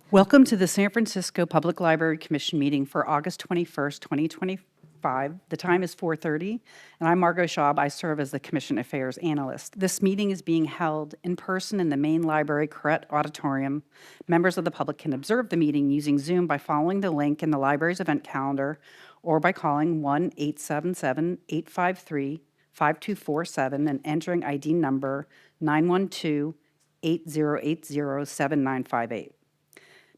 Welcome to the San Francisco Public Library Commission meeting for August 21st, 2025. The time is 4:30, and I'm Margot Schaub. I serve as the Commission Affairs Analyst. This meeting is being held in person in the main library Corrett Auditorium. Members of the public can observe the meeting using Zoom by following the link in the library's event calendar or by calling 1-877-853-5247 and entering ID number 912-8080-7958.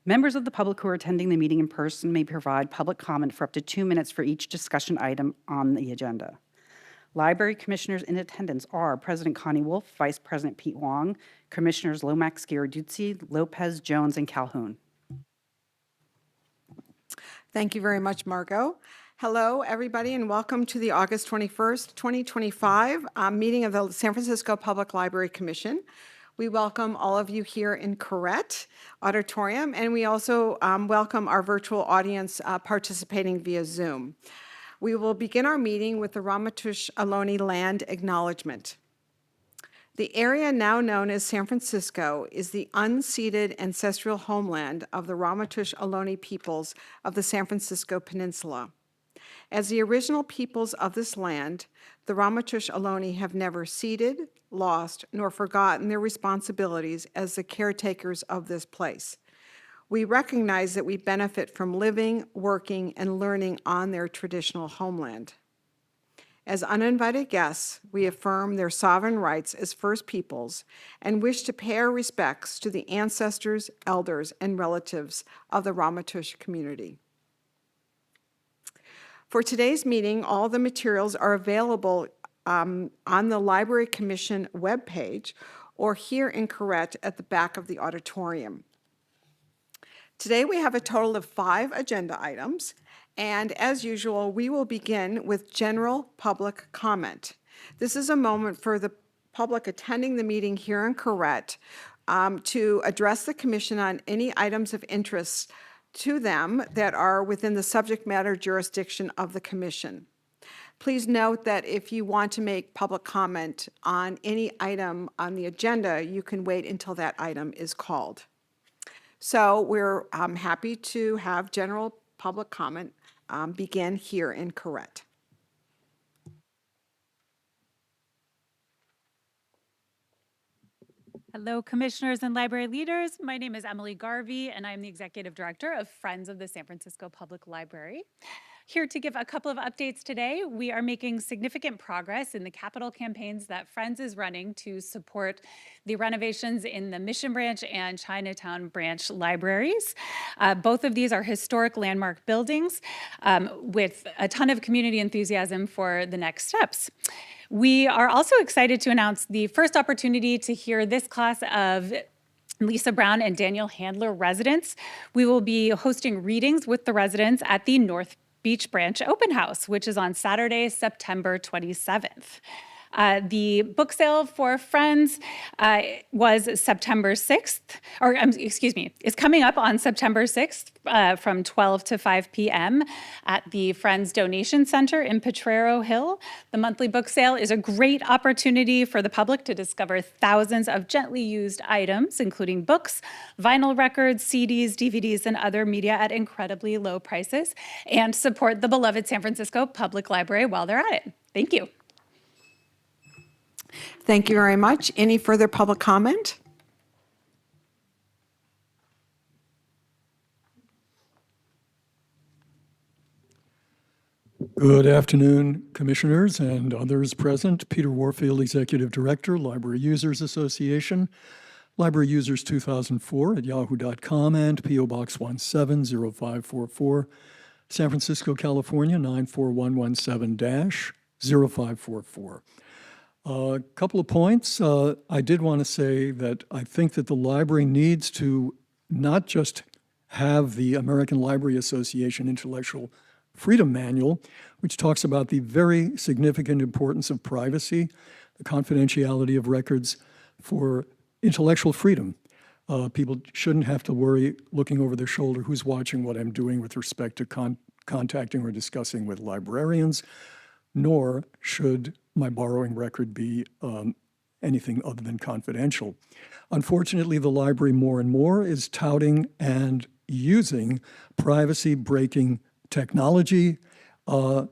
Members of the public who are attending the meeting in person may provide public comment for up to 2 minutes for each discussion item on the agenda. Library commissioners in attendance are President Connie Wolf, Vice President Pete Wong, Commissioners Lomax, Giarduzzi, Lopez, Jones, and Calhoun. Thank you very much, Margot. Hello, everybody, and welcome to the August 21st, 2025 meeting of the San Francisco Public Library Commission. We welcome all of you here in Corrett Auditorium, and we also welcome our virtual audience participating via Zoom. We will begin our meeting with the Ramaytush Ohlone land acknowledgement. The area now known as San Francisco is the unceded ancestral homeland of the Ramaytush Ohlone peoples of the San Francisco Peninsula. As the original peoples of this land, the Ramaytush Ohlone have never ceded, lost, nor forgotten their responsibilities as the caretakers of this place. We recognize that we benefit from living, working, and learning on their traditional homeland. As uninvited guests, we affirm their sovereign rights as First Peoples and wish to pay our respects to the ancestors, elders, and relatives of the Ramaytush community. For today's meeting, all the materials are available on the Library Commission webpage or here in Corrett at the back of the auditorium. Today we have a total of 5 agenda items, and as usual, we will begin with general public comment. This is a moment for the public attending the meeting here in Corrett to address the Commission on any items of interest to them that are within the subject matter jurisdiction of the Commission. Please note that if you want to make public comment on any item on the agenda, you can wait until that item is called. So we're happy to have general public comment begin here in Corrett. Hello, commissioners and library leaders. My name is Emily Garvey, and I'm the executive director of Friends of the San Francisco Public Library. Here to give a couple of updates today. We are making significant progress in the capital campaigns that Friends is running to support the renovations in the Mission Branch and Chinatown Branch libraries. Both of these are historic landmark buildings with a ton of community enthusiasm for the next steps. We are also excited to announce the first opportunity to hear this class of Lisa Brown and Daniel Handler residents. We will be hosting readings with the residents at the North Beach Branch Open House, which is on Saturday, September 27th. The book sale for Friends was September 6th, or is coming up on September 6th from 12 to 5 p.m. at the Friends Donation Center in Potrero Hill. The monthly book sale is a great opportunity for the public to discover thousands of gently used items, including books, vinyl records, CDs, DVDs, and other media at incredibly low prices, and support the beloved San Francisco Public Library while they're at it. Thank you. Thank you very much. Any further public comment? Good afternoon, commissioners and others present. Peter Warfield, Executive Director, Library Users Association, Library Users 2004 at yahoo.com and P.O. Box 170544, San Francisco, California 94117-0544. A couple of points. I did want to say that I think that the library needs to not just have the American Library Association Intellectual Freedom Manual, which talks about the very significant importance of privacy, the confidentiality of records for intellectual freedom. People shouldn't have to worry looking over their shoulder who's watching what I'm doing with respect to contacting or discussing with librarians, nor should my borrowing record be anything other than confidential. Unfortunately, the library more and more is touting and using privacy-breaking technology of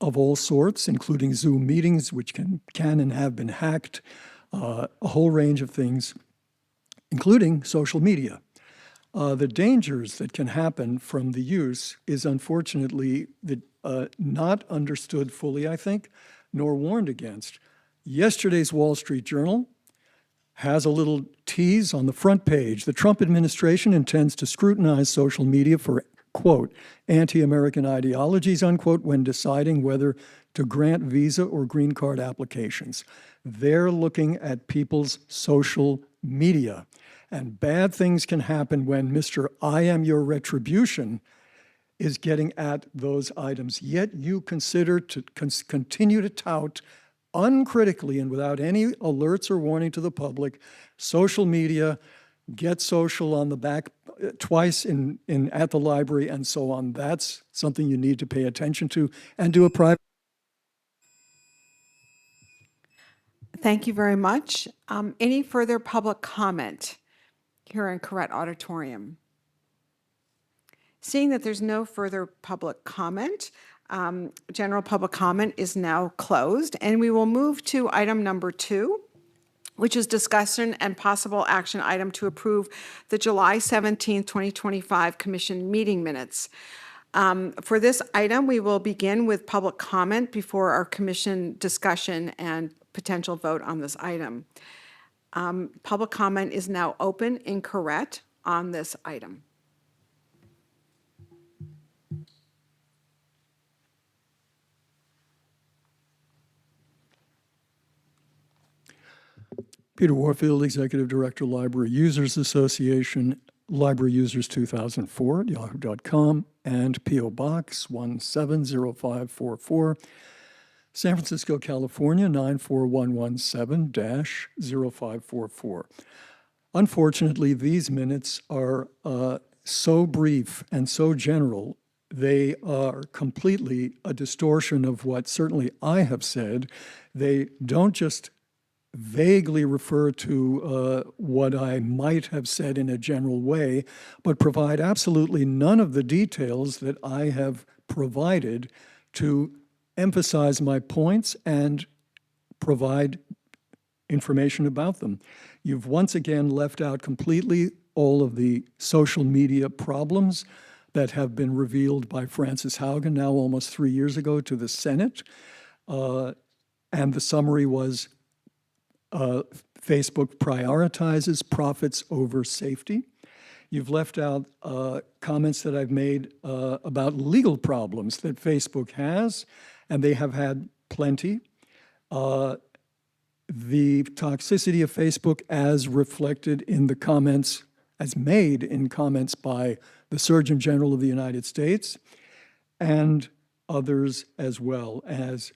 all sorts, including Zoom meetings, which can and have been hacked, a whole range of things, including social media. The dangers that can happen from the use is unfortunately not understood fully, I think, nor warned against. Yesterday's Wall Street Journal has a little tease on the front page. The Trump administration intends to scrutinize social media for, quote, anti-American ideologies, unquote, when deciding whether to grant visa or green card applications. They're looking at people's social media. And bad things can happen when Mr. I am your retribution is getting at those items. Yet you consider to continue to tout uncritically and without any alerts or warning to the public, social media, Get Social on the back twice at the library and so on. That's something you need to pay attention to and do a private. Thank you very much. Any further public comment here in Correct Auditorium? Seeing that there's no further public comment, general public comment is now closed, and we will move to item number 2, which is discussion and possible action item to approve the July 17, 2025 Commission meeting minutes. For this item, we will begin with public comment before our commission discussion and potential vote on this item. Public comment is now open in Correct on this item. Peter Warfield, Executive Director, Library Users Association, Library Users 2004 at yahoo.com, and P.O. Box 170544, San Francisco, California 94117-0544. Unfortunately, these minutes are so brief and so general, they are completely a distortion of what certainly I have said. They don't just vaguely refer to what I might have said in a general way, but provide absolutely none of the details that I have provided to emphasize my points and provide information about them. You've once again left out completely all of the social media problems that have been revealed by Frances Haugen now almost 3 years ago to the Senate. And the summary was Facebook prioritizes profits over safety. You've left out comments that I've made about legal problems that Facebook has, and they have had plenty. The toxicity of Facebook as reflected in the comments, as made in comments by the Surgeon General of the United States and others, as well as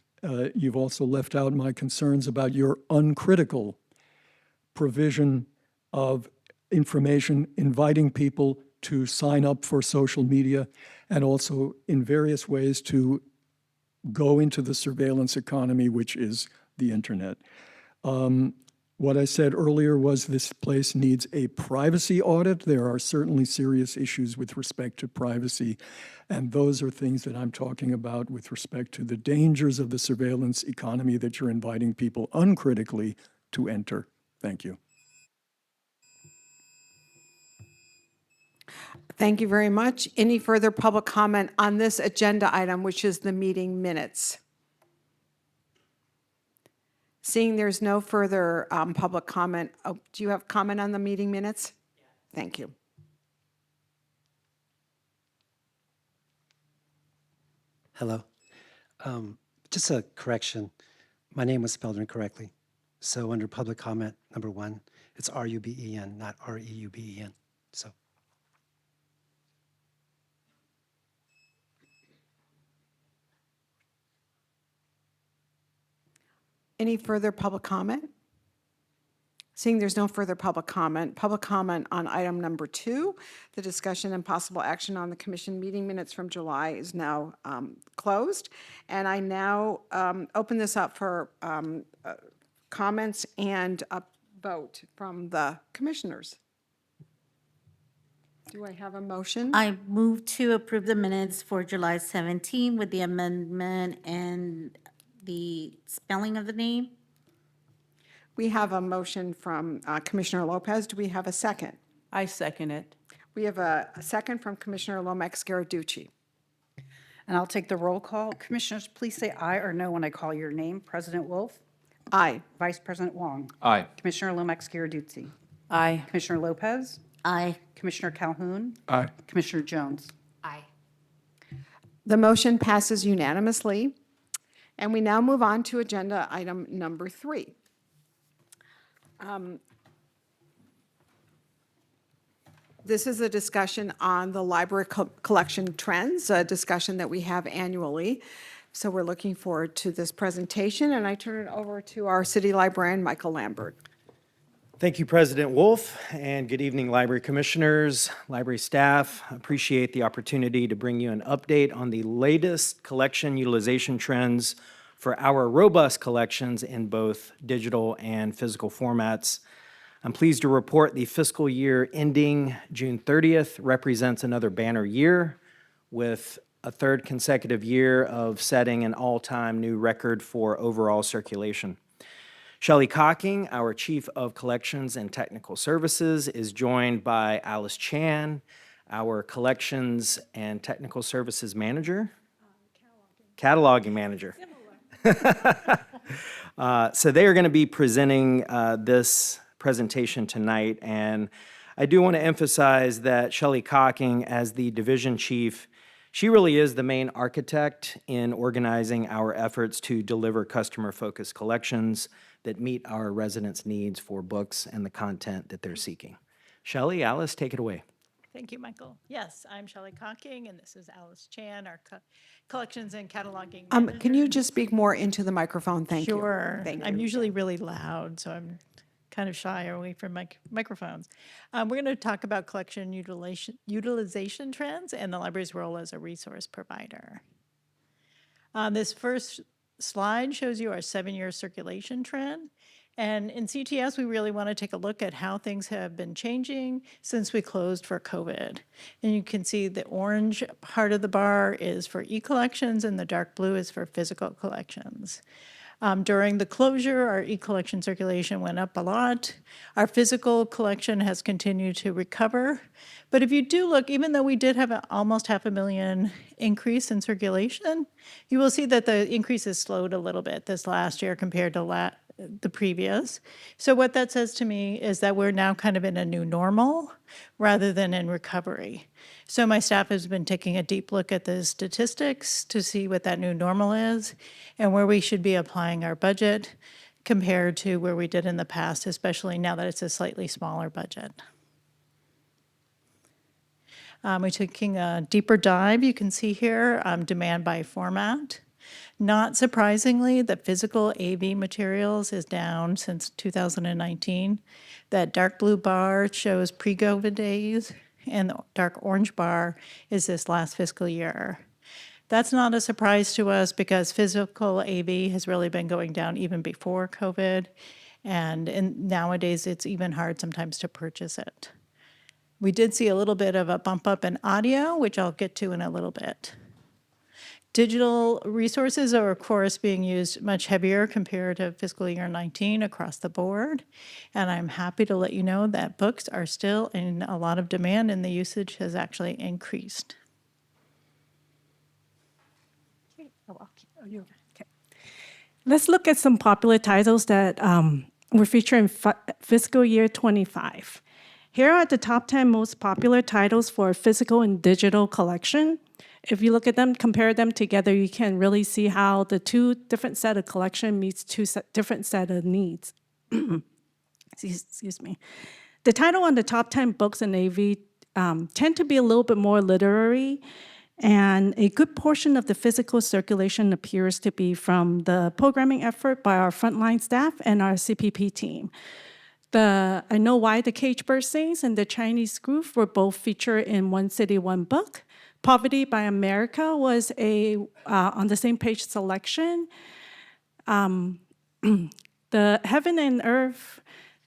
you've also left out my concerns about your uncritical provision of information, inviting people to sign up for social media, and also in various ways to go into the surveillance economy, which is the internet. What I said earlier was this place needs a privacy audit. There are certainly serious issues with respect to privacy, and those are things that I'm talking about with respect to the dangers of the surveillance economy that you're inviting people uncritically to enter. Thank you. Thank you very much. Any further public comment on this agenda item, which is the meeting minutes? Seeing there's no further public comment, do you have comment on the meeting minutes? Thank you. Hello. Just a correction. My name was spelled incorrectly. So under public comment number 1, it's R-U-B-E-N, not R-E-U-B-E-N. So. Any further public comment? Seeing there's no further public comment on item number 2, the discussion and possible action on the commission meeting minutes from July is now closed. And I now open this up for comments and a vote from the commissioners. Do I have a motion? I move to approve the minutes for July 17 with the amendment and the spelling of the name. We have a motion from Commissioner Lopez. Do we have a second? I second it. We have a second from Commissioner Lomax Garaducci. And I'll take the roll call. Commissioners, please say aye or no when I call your name. President Wolf, Aye. Vice President Wong, Aye. Commissioner Lomax Garduzzi, Aye. Commissioner Lopez, Aye. Commissioner Calhoun, Aye. Commissioner Jones. Aye. The motion passes unanimously. And we now move on to agenda item number 3. This is a discussion on the library collection trends, a discussion that we have annually. So we're looking forward to this presentation, and I turn it over to our city librarian, Michael Lambert. Thank you, President Wolf, and good evening, library commissioners, library staff. Appreciate the opportunity to bring you an update on the latest collection utilization trends for our robust collections in both digital and physical formats. I'm pleased to report the fiscal year ending June 30th represents another banner year with a third consecutive year of setting an all-time new record for overall circulation. Shelley Cocking, our Chief of Collections and Technical Services, is joined by Alice Chan, our Collections and Technical Services Manager. Cataloging Manager. So they are going to be presenting this presentation tonight, and I do want to emphasize that Shelley Cocking, as the division chief, she really is the main architect in organizing our efforts to deliver customer-focused collections that meet our residents' needs for books and the content that they're seeking. Shelley, Alice, take it away. Thank you, Michael. Yes, I'm Shelley Cocking, and this is Alice Chan, our collections and cataloging manager. Can you just speak more into the microphone? Thank you. Sure. Thank I'm you. usually really loud, so I'm kind of shy away from microphones. We're going to talk about collection utilization trends and the library's role as a resource provider. This first slide shows you our 7-year circulation trend. And in CTS, we really want to take a look at how things have been changing since we closed for COVID. And you can see the orange part of the bar is for e-collections and the dark blue is for physical collections. During the closure, our e-collection circulation went up a lot. Our physical collection has continued to recover. But if you do look, even though we did have almost 500,000 increase in circulation, you will see that the increase has slowed a little bit this last year compared to the previous. So what that says to me is that we're now kind of in a new normal rather than in recovery. So my staff has been taking a deep look at the statistics to see what that new normal is and where we should be applying our budget compared to where we did in the past, especially now that it's a slightly smaller budget. We're taking a deeper dive. You can see here demand by format. Not surprisingly, the physical AV materials is down since 2019. That dark blue bar shows pre-COVID days, and the dark orange bar is this last fiscal year. That's not a surprise to us because physical AV has really been going down even before COVID, and nowadays it's even hard sometimes to purchase it. We did see a little bit of a bump up in audio, which I'll get to in a little bit. Digital resources are, of course, being used much heavier compared to fiscal year 19 across the board. And I'm happy to let you know that books are still in a lot of demand and the usage has actually increased. Let's look at some popular titles that were featured in fiscal year 25. Here are the top 10 most popular titles for physical and digital collection. If you look at them, compare them together, you can really see how the two different set of collection meets different set of needs. Excuse me. The title on the top 10 books in AV tend to be a little bit more literary, and a good portion of the physical circulation appears to be from the programming effort by our frontline staff and our CPP team. I Know Why the Cage Bird Sings and The Chinese Groove were both featured in One City, One Book. Poverty by America was on the same page selection. The The Heaven and Earth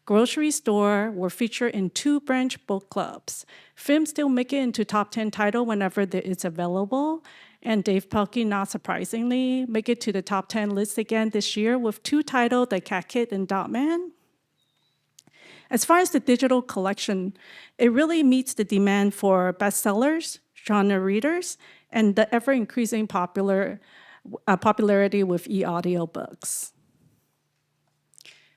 grocery store were featured in 2 branch book clubs. Films still make it into top 10 title whenever it's available. And Dave Pelkey, not surprisingly, make it to the top 10 list again this year with 2 titles, The Cat Kid and Dot Man. As far as the digital collection, it really meets the demand for bestsellers, genre readers, and the ever-increasing popularity with e-audiobooks.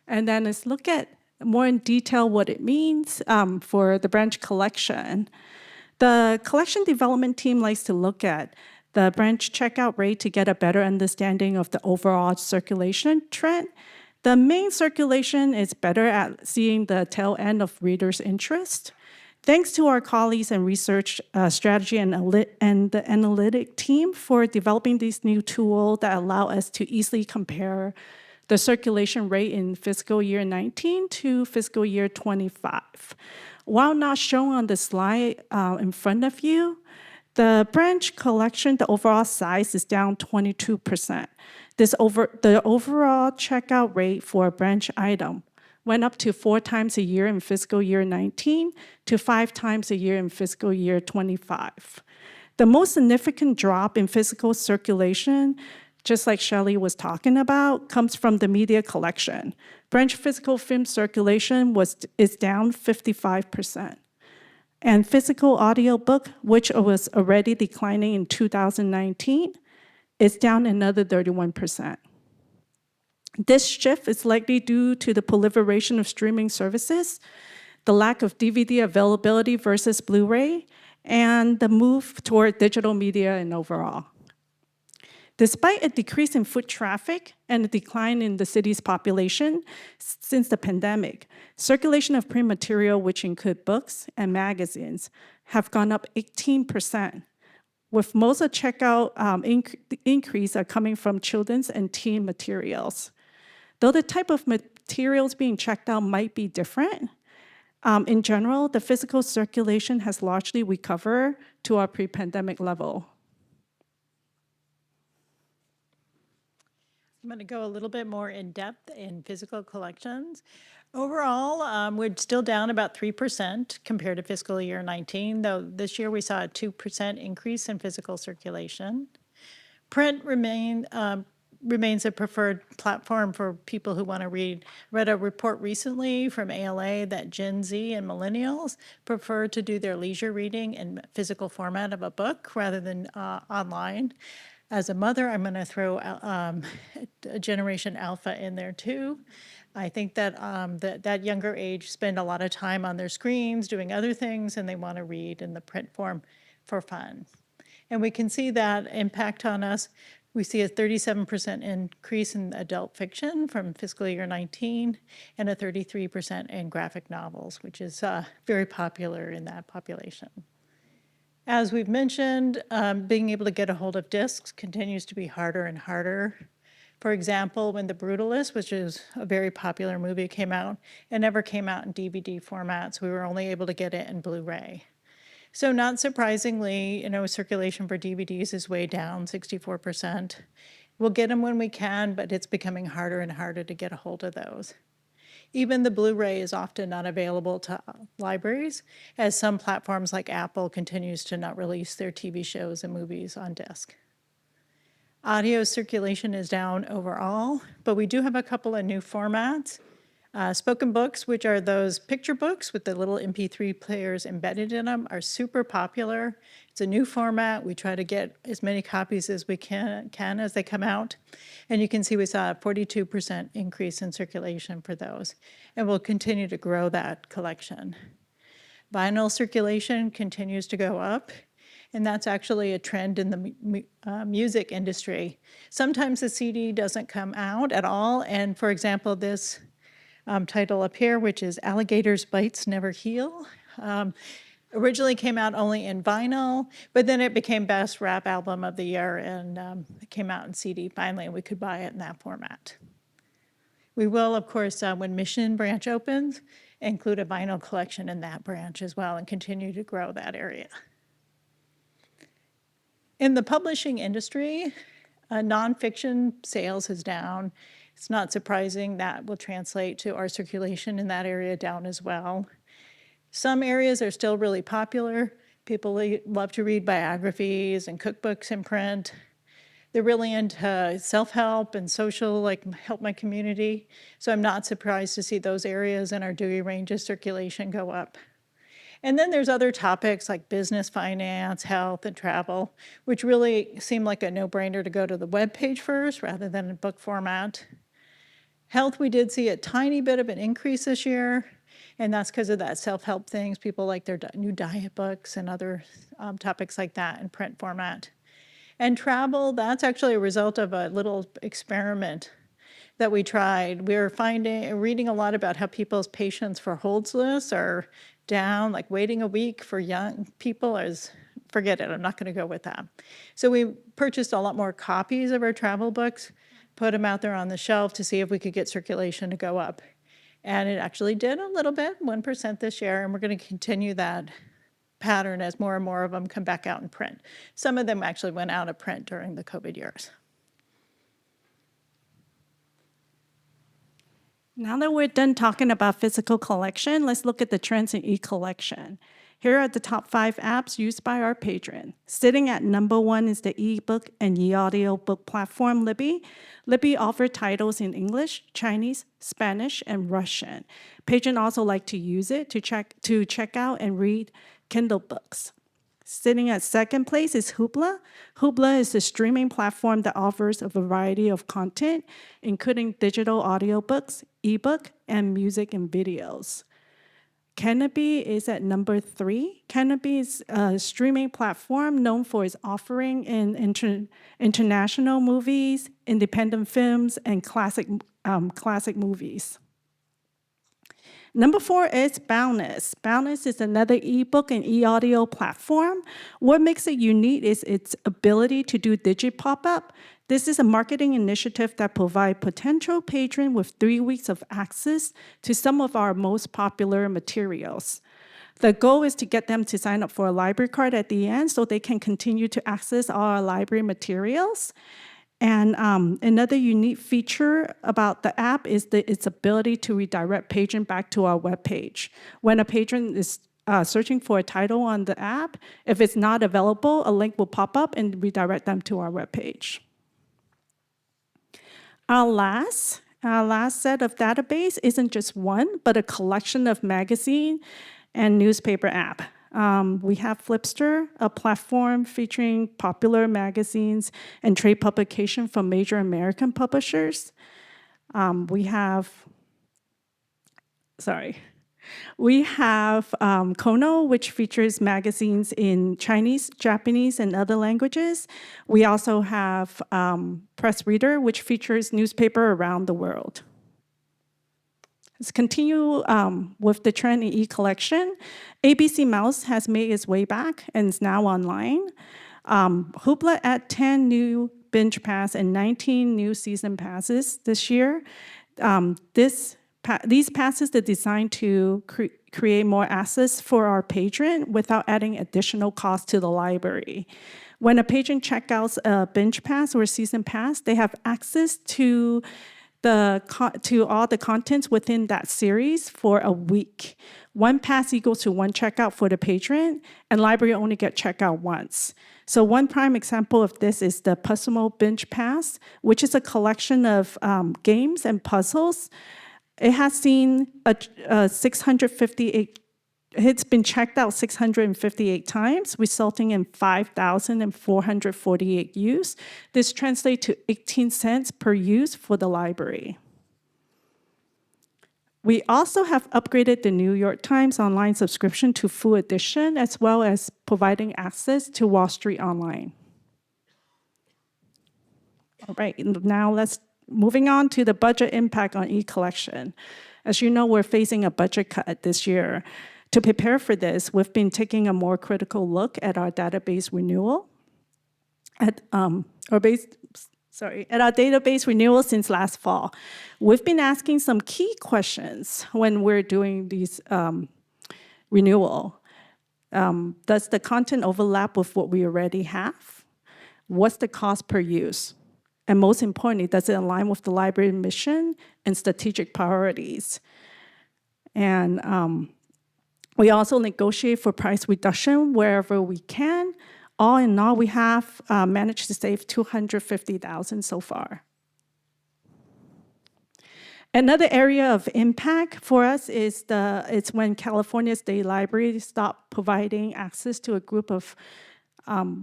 And then let's look at more in detail what it means for the branch collection. The collection development team likes to look at the branch checkout rate to get a better understanding of the overall circulation trend. The main circulation is better at seeing the tail end of readers' interest. Thanks to our colleagues and research strategy and the analytic team for developing these new tools that allow us to easily compare the circulation rate in fiscal year 19 to fiscal year 25. While not shown on the slide in front of you, the branch collection, the overall size is down 22%. The overall checkout rate for a branch item went up to 4 times a year in fiscal year 19 to 5 times a year in fiscal year 25. The most significant drop in physical circulation, just like Shelley was talking about, comes from the media collection. Branch physical film circulation is down 55%. And physical audiobook, which was already declining in 2019, is down another 31%. This shift is likely due to the proliferation of streaming services, the lack of DVD availability versus Blu-ray, and the move toward digital media and overall. Despite a decrease in foot traffic and a decline in the city's population since the pandemic, circulation of print material, which include books and magazines, have gone up 18%, with most of checkout increase are coming from children's and teen materials. Though the type of materials being checked out might be different, in general, the physical circulation has largely recovered to our pre-pandemic level. I'm going to go a little bit more in depth in physical collections. Overall, we're still down about 3% compared to fiscal year 19, though this year we saw a 2% increase in physical circulation. Print remains a preferred platform for people who want to read. Read a report recently from ALA that Gen Z and millennials prefer to do their leisure reading in physical format of a book rather than online. As a mother, I'm going to throw a Generation Alpha in there too. I think that that younger age spend a lot of time on their screens doing other things, and they want to read in the print form for fun. And we can see that impact on us. We see a 37% increase in adult fiction from fiscal year 19 and a 33% in graphic novels, which is very popular in that population. As we've mentioned, being able to get a hold of discs continues to be harder and harder. For example, when The Brutalist, which is a very popular movie, came out, it never came out in DVD format, so we were only able to get it in Blu-ray. So not surprisingly, circulation for DVDs is way down, 64%. We'll get them when we can, but it's becoming harder and harder to get a hold of those. Even the Blu-ray is often not available to libraries, as some platforms like Apple continues to not release their TV shows and movies on disc. Audio circulation is down overall, but we do have a couple of new formats. Spoken books, which are those picture books with the little MP3 players embedded in them, are super popular. It's a new format. We try to get as many copies as we can as they come out. And you can see we saw a 42% increase in circulation for those. And we'll continue to grow that collection. Vinyl circulation continues to go up. And that's actually a trend in the music industry. Sometimes the CD doesn't come out at all. And for example, this title up here, which is Alligators' Bites Never Heal. Originally came out only in vinyl, but then it became Best Rap Album of the Year, and it came out in CD finally, and we could buy it in that format. We will, of course, when Mission branch opens, include a vinyl collection in that branch as well and continue to grow that area. In the publishing industry, nonfiction sales is down It's not surprising that will translate to our circulation in that area down as well. Some areas are still really popular. People love to read biographies and cookbooks in print. They're really into self-help and social, like help my community. So I'm not surprised to see those areas in our Dewey Ranges circulation go up. And then there's other topics like business, finance, health, and travel, which really seem like a no-brainer to go to the web page first rather than in book format. Health, we did see a tiny bit of an increase this year, and that's because of that self-help things. People like their new diet books and other topics like that in print format. And travel, that's actually a result of a little experiment that we tried. We were reading a lot about how people's patience for holds lists are down, like waiting a week for young people is, forget it, I'm not going to go with that. So we purchased a lot more copies of our travel books, put them out there on the shelf to see if we could get circulation to go up. And it actually did a little bit, 1% this year, and we're going to continue that pattern as more and more of them come back out in print. Some of them actually went out of print during the COVID years. Now that we're done talking about physical collection, let's look at the trends in e-collection. Here are the top 5 apps used by our patron. Sitting at number 1 is the ebook and e-audio book platform Libby. Libby offers titles in English, Chinese, Spanish, and Russian. Patrons also like to use it to check out and read Kindle books. Sitting at second place is Hoopla. Hoopla is a streaming platform that offers a variety of content, including digital audiobooks, ebook, and music and videos. Canopy is at number 3. Canopy is a streaming platform known for its offering in international movies, independent films, and classic movies. Number 4 is Boundless. Boundless is another ebook and e-audio platform. What makes it unique is its ability to do digit pop-up. This is a marketing initiative that provides potential patrons with 3 weeks of access to some of our most popular materials. The goal is to get them to sign up for a library card at the end so they can continue to access our library materials. And another unique feature about the app is its ability to redirect patrons back to our webpage. When a patron is searching for a title on the app, if it's not available, a link will pop up and redirect them to our webpage. Our last set of database isn't just one, but a collection of magazine and newspaper app. We have Flipster, a platform featuring popular magazines and trade publication from major American publishers. We have Kono, which features magazines in Chinese, Japanese, and other languages. We also have Press Reader, which features newspaper around the world. Let's continue with the trend in e-collection. ABC Mouse has made its way back and is now online. Hoopla added 10 new binge pass and 19 new season passes this year. These passes are designed to create more access for our patron without adding additional cost to the library. When a patron checks out a binge pass or a season pass, they have access to all the contents within that series for a week. One pass equals to one checkout for the patron, and library only get checkout once. So one prime example of this is the Puzzle Binge Pass, which is a collection of games and puzzles. It has seen 658. It's been checked out 658 times, resulting in 5,448 use. This translates to 18 cents per use for the library. We also have upgraded the New York Times online subscription to full edition, as well as providing access to Wall Street Online. All right, now moving on to the budget impact on e-collection. As you know, we're facing a budget cut this year. To prepare for this, we've been taking a more critical look at our database renewal, at our database renewal since last fall. We've been asking some key questions when we're doing these renewal. Does the content overlap with what we already have? What's the cost per use? And most importantly, does it align with the library mission and strategic priorities? And we also negotiate for price reduction wherever we can. All in all, we have managed to save $250,000 so far. Another area of impact for us is it's when California State Library stopped providing access to a group of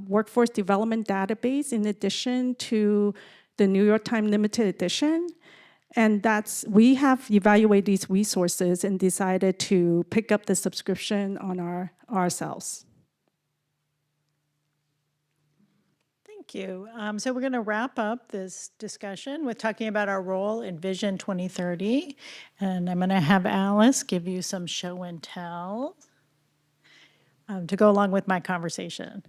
workforce development database in addition to the New York Times limited edition. And we have evaluated these resources and decided to pick up the subscription on ourselves. Thank you. So we're going to wrap up this discussion with talking about our role in Vision 2030. And I'm going to have Alice give you some show and tell to go along with my conversation.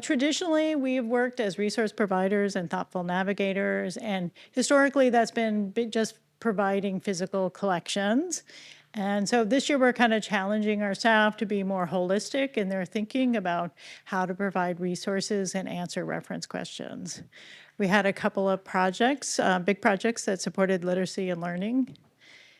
Traditionally, we've worked as resource providers and thoughtful navigators, and historically that's been just providing physical collections. And so this year we're kind of challenging our staff to be more holistic in their thinking about how to provide resources and answer reference questions. We had a couple of projects, big projects that supported literacy and learning.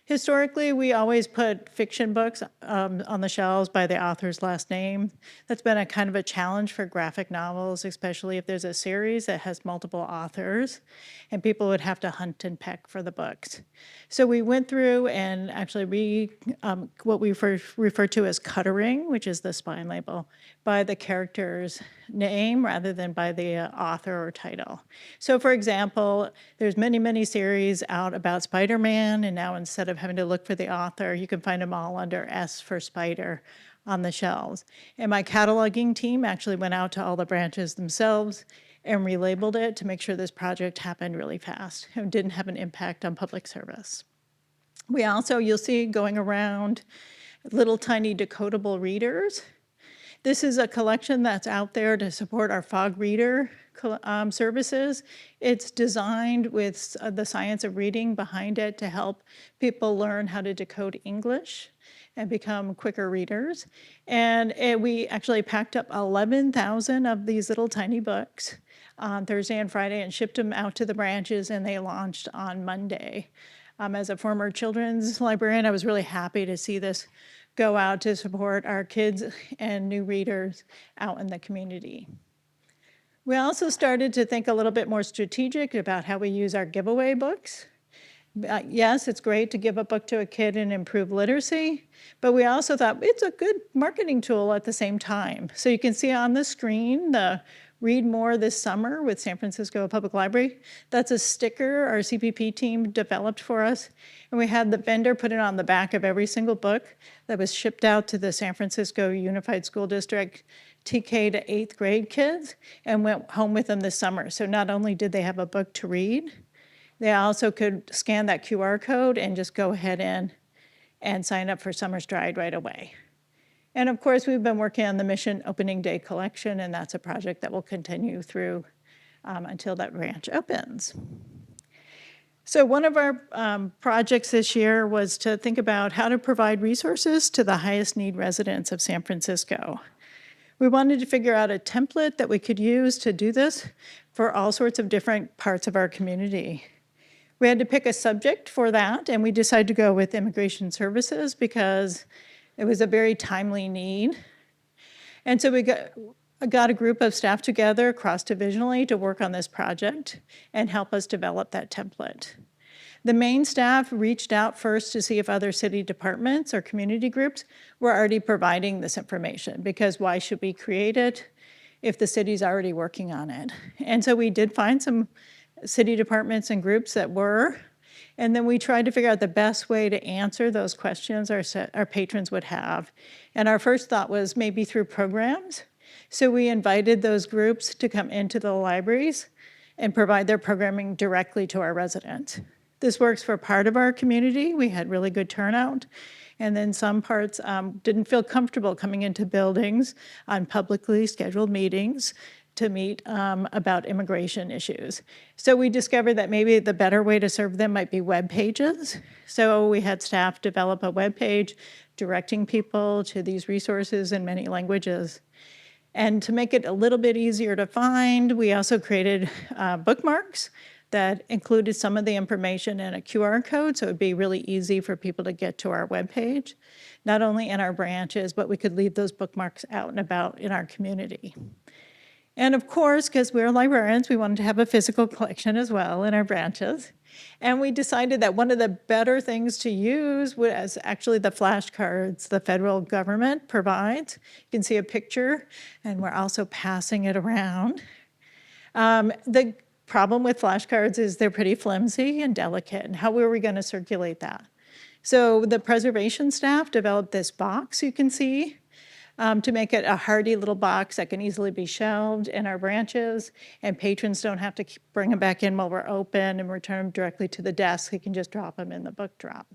Historically, we always put fiction books on the shelves by the author's last name. That's been a kind of a challenge for graphic novels, especially if there's a series that has multiple authors, and people would have to hunt and peck for the books. So we went through and actually what we refer to as cuttering, which is the spine label, by the character's name rather than by the author or title. So for example, there's many, many series out about Spider-Man, and now instead of having to look for the author, you can find them all under S for Spider on the shelves. And my cataloging team actually went out to all the branches themselves and relabeled it to make sure this project happened really fast and didn't have an impact on public service. We also, you'll see going around, little tiny decodable readers. This is a collection that's out there to support our FOG reader services. It's designed with the science of reading behind it to help people learn how to decode English and become quicker readers. And we actually packed up 11,000 of these little tiny books on Thursday and Friday and shipped them out to the branches, and they launched on Monday. As a former children's librarian, I was really happy to see this go out to support our kids and new readers out in the community. We also started to think a little bit more strategic about how we use our giveaway books. Yes, it's great to give a book to a kid and improve literacy, but we also thought it's a good marketing tool at the same time. So you can see on the screen the Read More This Summer with San Francisco Public Library. That's a sticker our CPP team developed for us. And we had the vendor put it on the back of every single book that was shipped out to the San Francisco Unified School District TK to 8th grade kids and went home with them this summer. So not only did they have a book to read, they also could scan that QR code and just go ahead and sign up for Summer Stride right away. And of course, we've been working on the Mission Opening Day collection, and that's a project that will continue through until that branch opens. So one of our projects this year was to think about how to provide resources to the highest need residents of San Francisco. We wanted to figure out a template that we could use to do this for all sorts of different parts of our community. We had to pick a subject for that, and we decided to go with immigration services because it was a very timely need. And so we got a group of staff together cross-divisionally to work on this project and help us develop that template. The main staff reached out first to see if other city departments or community groups were already providing this information, because why should we create it if the city's already working on it? And so we did find some city departments and groups that were, and then we tried to figure out the best way to answer those questions our patrons would have. And our first thought was maybe through programs. So we invited those groups to come into the libraries and provide their programming directly to our residents. This works for part of our community. We had really good turnout. And then some parts didn't feel comfortable coming into buildings on publicly scheduled meetings to meet about immigration issues. So we discovered that maybe the better way to serve them might be web pages. So we had staff develop a web page directing people to these resources in many languages. And to make it a little bit easier to find, we also created bookmarks that included some of the information in a QR code, so it would be really easy for people to get to our webpage, not only in our branches, but we could leave those bookmarks out and about in our community. And of course, because we're librarians, we wanted to have a physical collection as well in our branches. And we decided that one of the better things to use was actually the flashcards the federal government provides. You can see a picture, and we're also passing it around. The problem with flashcards is they're pretty flimsy and delicate, and how were we going to circulate that? So the preservation staff developed this box you can see to make it a hardy little box that can easily be shelved in our branches, and patrons don't have to bring them back in while we're open and return them directly to the desk. They can just drop them in the book drop.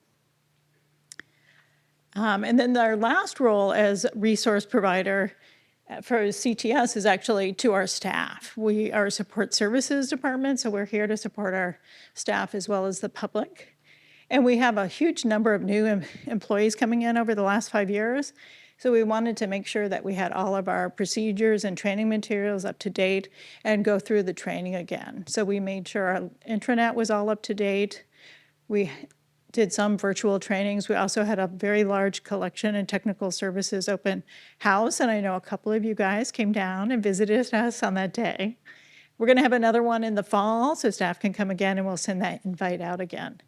And then our last role as resource provider for CTS is actually to our staff. We are a support services department, so we're here to support our staff as well as the public. And we have a huge number of new employees coming in over the last 5 years. So we wanted to make sure that we had all of our procedures and training materials up to date and go through the training again. So we made sure our intranet was all up to date. We did some virtual trainings. We also had a very large collection and technical services open house, and I know a couple of you guys came down and visited us on that day. We're going to have another one in the fall, so staff can come again, and we'll send that invite out again.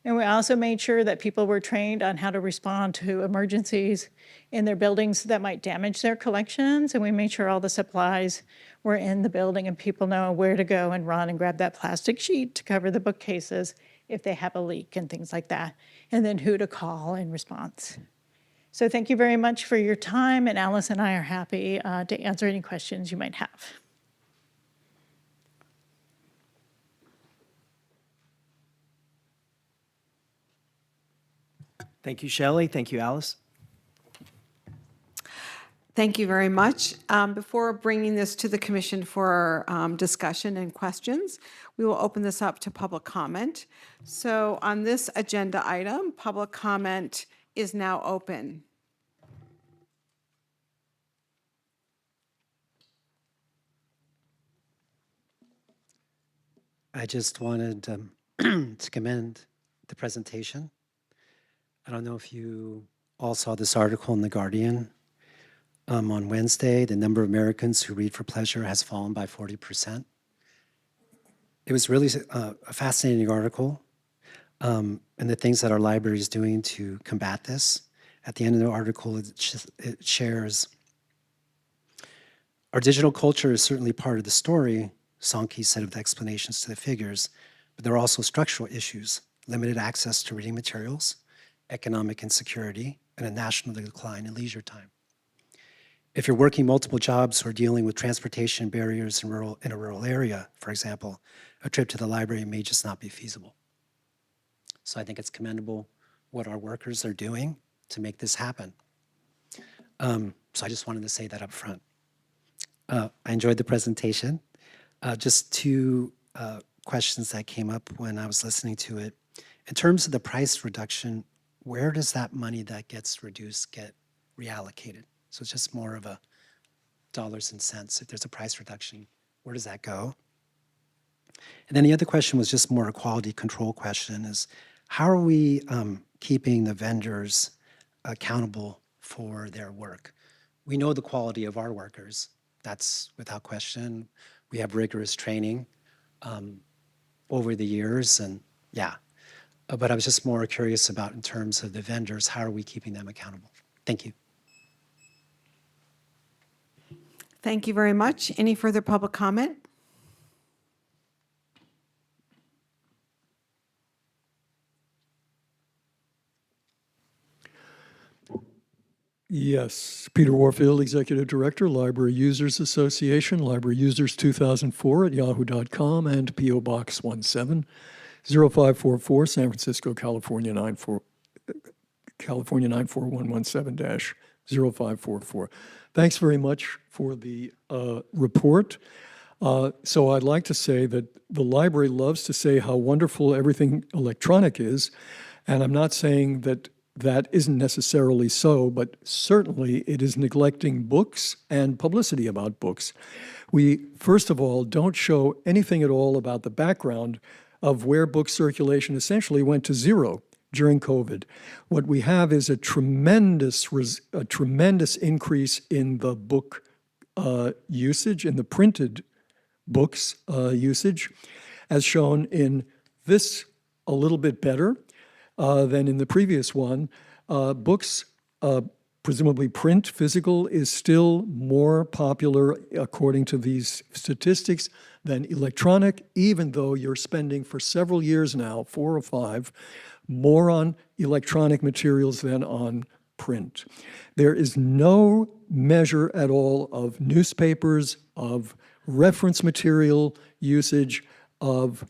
And we also made sure that people were trained on how to respond to emergencies in their buildings that might damage their collections, and we made sure all the supplies were in the building and people know where to go and run and grab that plastic sheet to cover the bookcases if they have a leak and things like that, and then who to call in response. So thank you very much for your time, and Alice and I are happy to answer any questions you might have. Thank you, Shelley. Thank you, Alice. Thank you very much. Before bringing this to the commission for discussion and questions, we will open this up to public comment. So on this agenda item, public comment is now open. I just wanted to commend the presentation. I don't know if you all saw this article in The Guardian. On Wednesday, the number of Americans who read for pleasure has fallen by 40%. It was really a fascinating article, and the things that our library is doing to combat this. At the end of the article, it shares, our digital culture is certainly part of the story, Sankey said of the explanations to the figures, but there are also structural issues, limited access to reading materials, economic insecurity, and a national decline in leisure time. If you're working multiple jobs or dealing with transportation barriers in a rural area, for example, a trip to the library may just not be feasible. So I think it's commendable what our workers are doing to make this happen. So I just wanted to say that up front. I enjoyed the presentation. Just two questions that came up when I was listening to it. In terms of the price reduction, where does that money that gets reduced get reallocated? So it's just more of a dollars and cents. If there's a price reduction, where does that go? And then the other question was just more a quality control question, is how are we keeping the vendors accountable for their work? We know the quality of our workers. That's without question. We have rigorous training over the years, and yeah. But I was just more curious about, in terms of the vendors, how are we keeping them accountable? Thank you. Thank you very much. Any further public comment? Yes, Peter Warfield, Executive Director, Library Users Association, Library Users 2004 at yahoo.com, and P.O. Box 170544, San Francisco, California 94117-0544. Thanks very much for the report. So I'd like to say that the library loves to say how wonderful everything electronic is, and I'm not saying that that isn't necessarily so, but certainly it is neglecting books and publicity about books. We, first of all, don't show anything at all about the background of where book circulation essentially went to zero during COVID. What we have is a tremendous increase in the book usage, in the printed books usage, as shown in this a little bit better than in the previous one. Books, presumably print, physical, is still more popular according to these statistics than electronic, even though you're spending for several years now, 4 or 5, more on electronic materials than on print. There is no measure at all of newspapers, of reference material usage, of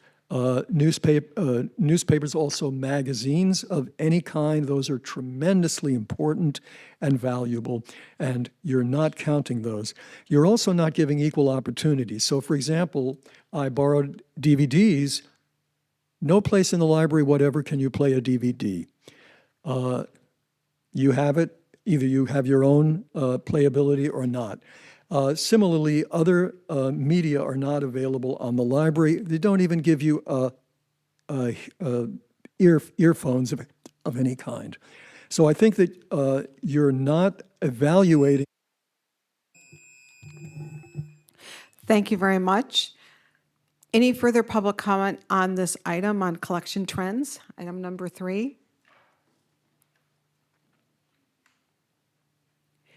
newspapers, also magazines of any kind. Those are tremendously important and valuable, and you're not counting those. You're also not giving equal opportunity. So, for example, I borrowed DVDs. No place in the library, whatever, can you play a DVD. You have it, either you have your own playability or not. Similarly, other media are not available on the library. They don't even give you earphones of any kind. So I think that you're not evaluating. Thank you very much. Any further public comment on this item on collection trends, item number 3?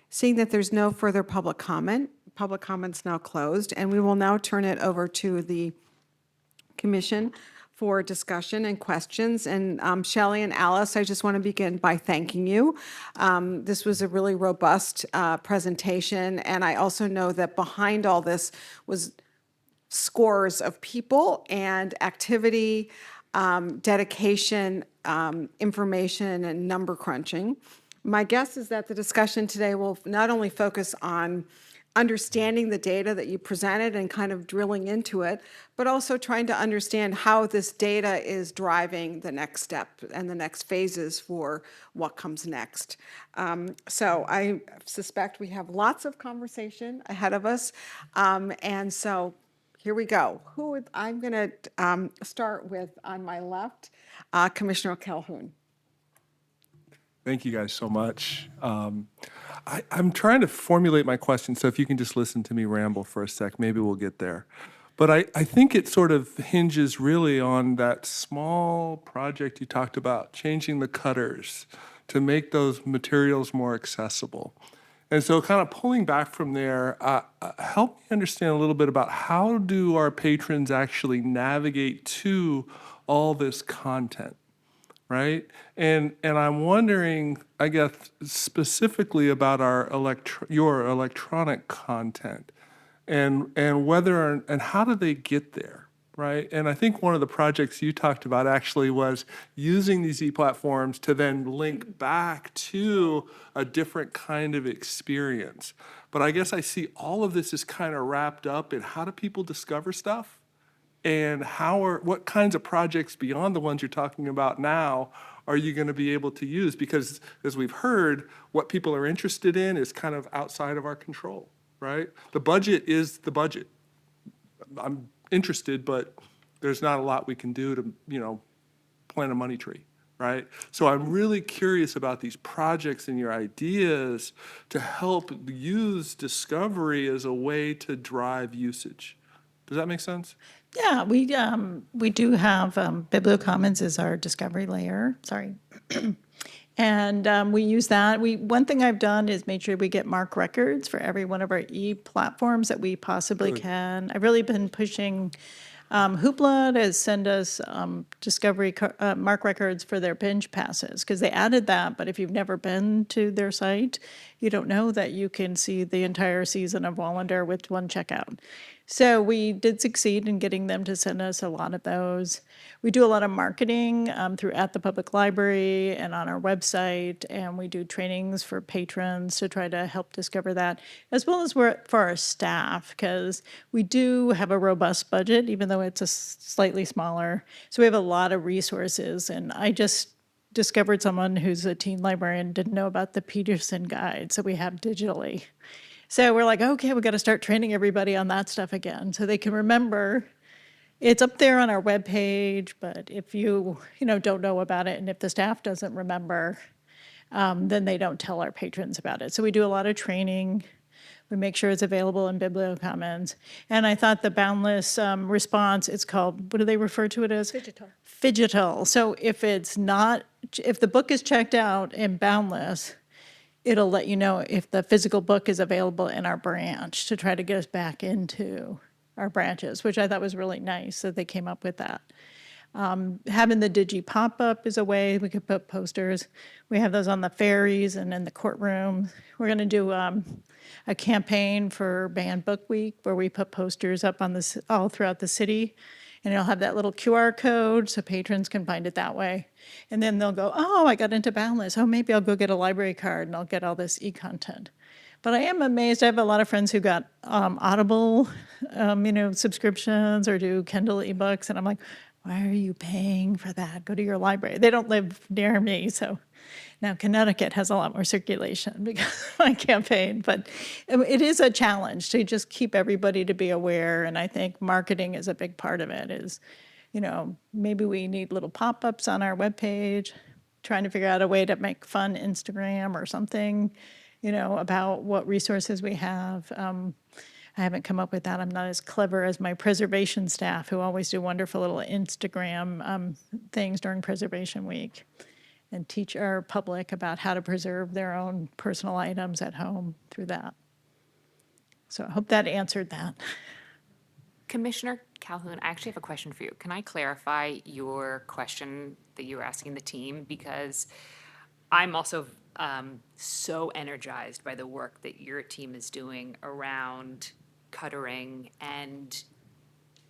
Seeing that there's no further public comment's now closed, and we will now turn it over to the commission for discussion and questions. And Shelley and Alice, I just want to begin by thanking you. This was a really robust presentation, and I also know that behind all this was scores of people and activity, dedication, information, and number crunching. My guess is that the discussion today will not only focus on understanding the data that you presented and kind of drilling into it, but also trying to understand how this data is driving the next step and the next phases for what comes next. So I suspect we have lots of conversation ahead of us. And so here we go. I'm going to start with, on my left, Commissioner Calhoun. Thank you guys so much. I'm trying to formulate my question, so if you can just listen to me ramble for a sec, maybe we'll get there. But I think it sort of hinges really on that small project you talked about, changing the cutters to make those materials more accessible. And so kind of pulling back from there, help me understand a little bit about how do our patrons actually navigate to all this content? Right? And I'm wondering, I guess, specifically about our your electronic content and whether and how do they get there, right? And I think one of the projects you talked about actually was using these e-platforms to then link back to a different kind of experience. But I guess I see all of this is kind of wrapped up in how do people discover stuff? And what kinds of projects beyond the ones you're talking about now are you going to be able to use? Because as we've heard, what people are interested in is kind of outside of our control, right? The budget is the budget. I'm interested, but there's not a lot we can do to, plant a money tree, right? So I'm really curious about these projects and your ideas to help use discovery as a way to drive usage. Does that make sense? Yeah, we do have BiblioCommons as our discovery layer. Sorry. And we use that. One thing I've done is made sure we get MARC records for every one of our e-platforms that we possibly can. I've really been pushing Hoopla to send us discovery MARC records for their binge passes, because they added that, but if you've never been to their site, you don't know that you can see the entire season of Wallander with one checkout. So we did succeed in getting them to send us a lot of those. We do a lot of marketing through at the public library and on our website, and we do trainings for patrons to try to help discover that, as well as for our staff, because we do have a robust budget, even though it's a slightly smaller. So we have a lot of resources, and I just discovered someone who's a teen librarian didn't know about the Peterson Guide, so we have digitally. So we're like, okay, we got to start training everybody on that stuff again so they can remember. It's up there on our webpage, but if you don't know about it and if the staff doesn't remember, then they don't tell our patrons about it. So we do a lot of training. We make sure it's available in BiblioCommons. And I thought the Boundless response, it's called, what do they refer to it as? Phygital. Phygital. So if the book is checked out in Boundless, it'll let you know if the physical book is available in our branch to try to get us back into our branches, which I thought was really nice that they came up with that. Having the Digi pop-up is a way we could put posters. We have those on the ferries and in the courtroom. We're going to do a campaign for Banned Book Week where we put posters up on all throughout the city. And it'll have that little QR code so patrons can find it that way. And then they'll go, oh, I got into Boundless. Oh, maybe I'll go get a library card and I'll get all this e-content. But I am amazed. I have a lot of friends who got Audible, subscriptions or do Kindle ebooks. And I'm like, why are you paying for that? Go to your library. They don't live near me, so now Connecticut has a lot more circulation because of my campaign. But it is a challenge to just keep everybody to be aware, and I think marketing is a big part of it. Is maybe we need little pop-ups on our webpage, trying to figure out a way to make fun Instagram or something, about what resources we have. I haven't come up with that. I'm not as clever as my preservation staff who always do wonderful little Instagram things during Preservation Week and teach our public about how to preserve their own personal items at home through that. So I hope that answered that. Commissioner Calhoun, I actually have a question for you. Can I clarify your question that you were asking the team? Because I'm also so energized by the work that your team is doing around cuttering and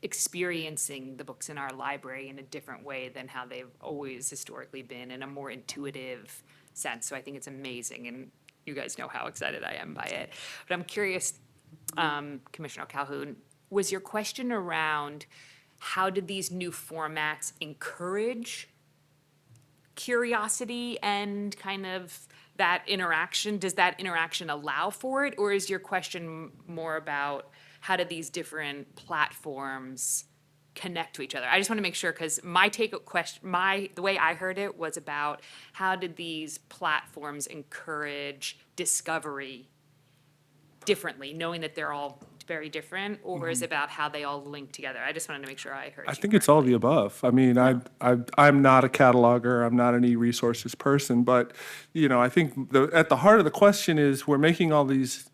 experiencing the books in our library in a different way than how they've always historically been, in a more intuitive sense. So I think it's amazing, and you guys know how excited I am by it. But I'm curious, Commissioner Calhoun, was your question around how did these new formats encourage curiosity and kind of that interaction? Does that interaction allow for it? Or is your question more about how do these different platforms connect to each other? I just want to make sure, because my the way I heard it was about how did these platforms encourage discovery differently, knowing that they're all very different, or is it about how they all link together? I just wanted to make sure I heard you. I think it's all the above. I mean, I'm not a cataloger, I'm not an e-resources person, but, I think at the heart of the question is we're making all these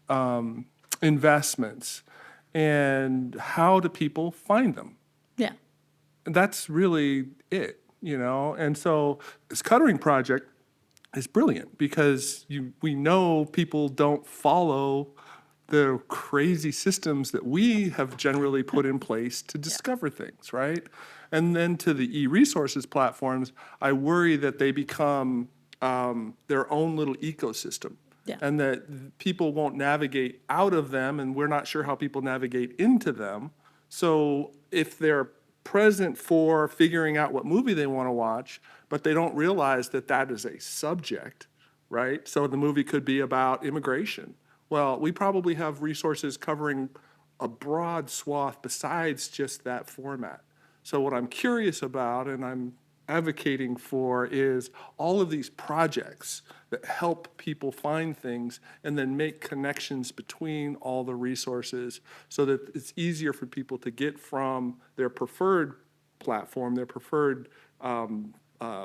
investments, and how do people find them? Yeah. And that's really it, And so this Cuttering project is brilliant because we know people don't follow the crazy systems that we have generally put in place to discover things, right? And then to the e-resources platforms, I worry that they become their own little ecosystem. Yeah. And that people won't navigate out of them, and we're not sure how people navigate into them. So if they're present for figuring out what movie they want to watch, but they don't realize that that is a subject, right? So the movie could be about immigration. Well, we probably have resources covering a broad swath besides just that format. So what I'm curious about and I'm advocating for is all of these projects that help people find things and then make connections between all the resources so that it's easier for people to get from their preferred platform, their preferred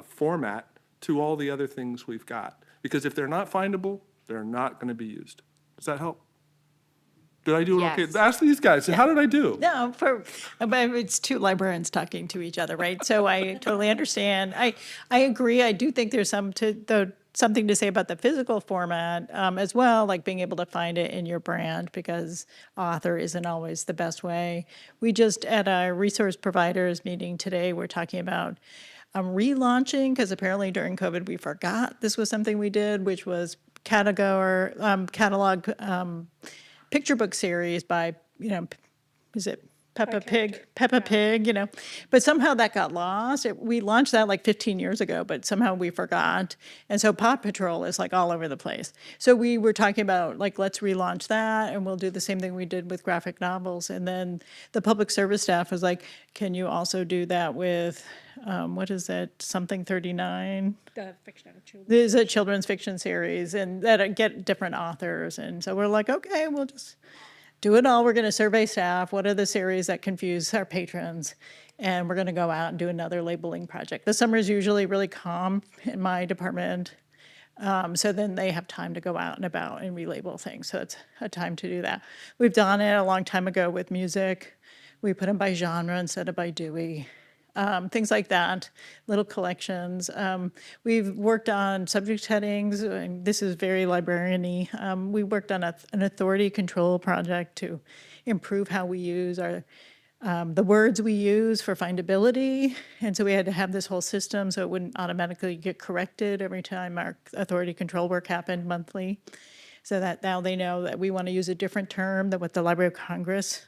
format to all the other things we've got. Because if they're not findable, they're not going to be used. Does that help? Did I do it okay? Yes. Ask these guys, how did I do? No, but it's two librarians talking to each other, right? So I totally understand. I agree. I do think there's something to say about the physical format as well, like being able to find it in your brand, because author isn't always the best way. We just, at our resource providers meeting today, we're talking about relaunching, because apparently during COVID we forgot this was something we did, which was catalog picture book series by, is it Peppa Pig, But somehow that got lost. We launched that like 15 years ago, but somehow we forgot. And so Paw Patrol is like all over the place. So we were talking about like, let's relaunch that and we'll do the same thing we did with graphic novels. And then the public service staff was like, can you also do that with, what is it, something 39? The fiction of children. There's a children's fiction series and that get different authors. And so we're like, okay, we'll just do it all. We're going to survey staff. What are the series that confuse our patrons? And we're going to go out and do another labeling project. The summer is usually really calm in my department. So then they have time to go out and about and relabel things. So it's a time to do that. We've done it a long time ago with music. We put them by genre instead of by Dewey. Things like that, little collections. We've worked on subject headings, and this is very librarian-y. We worked on an authority control project to improve how we use the words we use for findability. And so we had to have this whole system so it wouldn't automatically get corrected every time our authority control work happened monthly. So that now they know that we want to use a different term than what the Library of Congress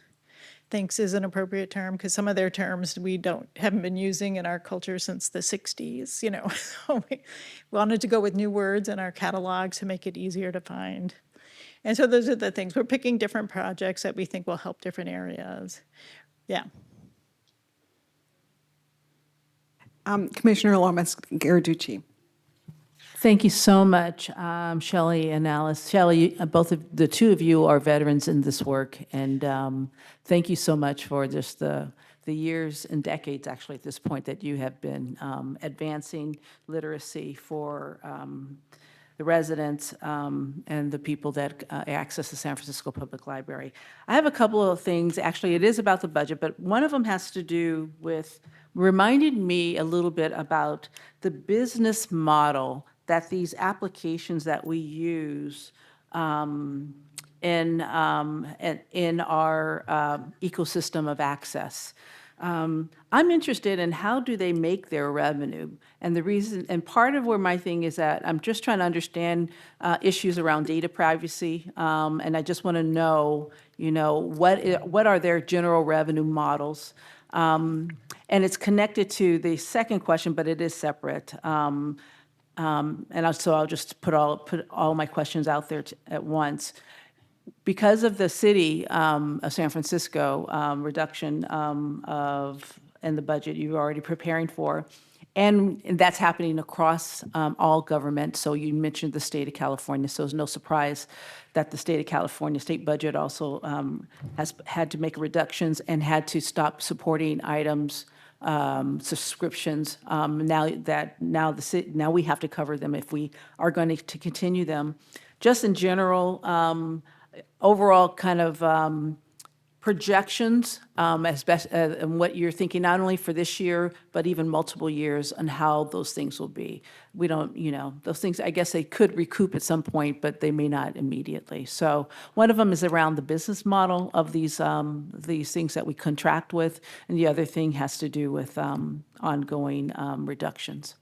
thinks is an appropriate term, because some of their terms we haven't been using in our culture since the 60s, So we wanted to go with new words in our catalog to make it easier to find. And so those are the things. We're picking different projects that we think will help different areas. Yeah. Commissioner Lomas Garaducci. Thank you so much, Shelley and Alice. Shelley, the two of you are veterans in this work, and thank you so much for just the years and decades, actually, at this point, that you have been advancing literacy for the residents and the people that access the San Francisco Public Library. I have a couple of things. Actually, it is about the budget, but one of them has to do with reminded me a little bit about the business model that these applications that we use in our ecosystem of access. I'm interested in how do they make their revenue? And the reason, and part of where my thing is that I'm just trying to understand issues around data privacy, and I just want to know, what are their general revenue models? And it's connected to the second question, but it is separate. So I'll just put all my questions out there at once. Because of the city of San Francisco reduction in the budget you're already preparing for, and that's happening across all government. So you mentioned the state of California, so it's no surprise that the state of California state budget also has had to make reductions and had to stop supporting items, subscriptions. Now we have to cover them if we are going to continue them. Just in general, overall kind of projections as best and what you're thinking, not only for this year, but even multiple years, and how those things will be. We don't, those things, I guess they could recoup at some point, but they may not immediately. So one of them is around the business model of these things that we contract with, and the other thing has to do with ongoing reductions.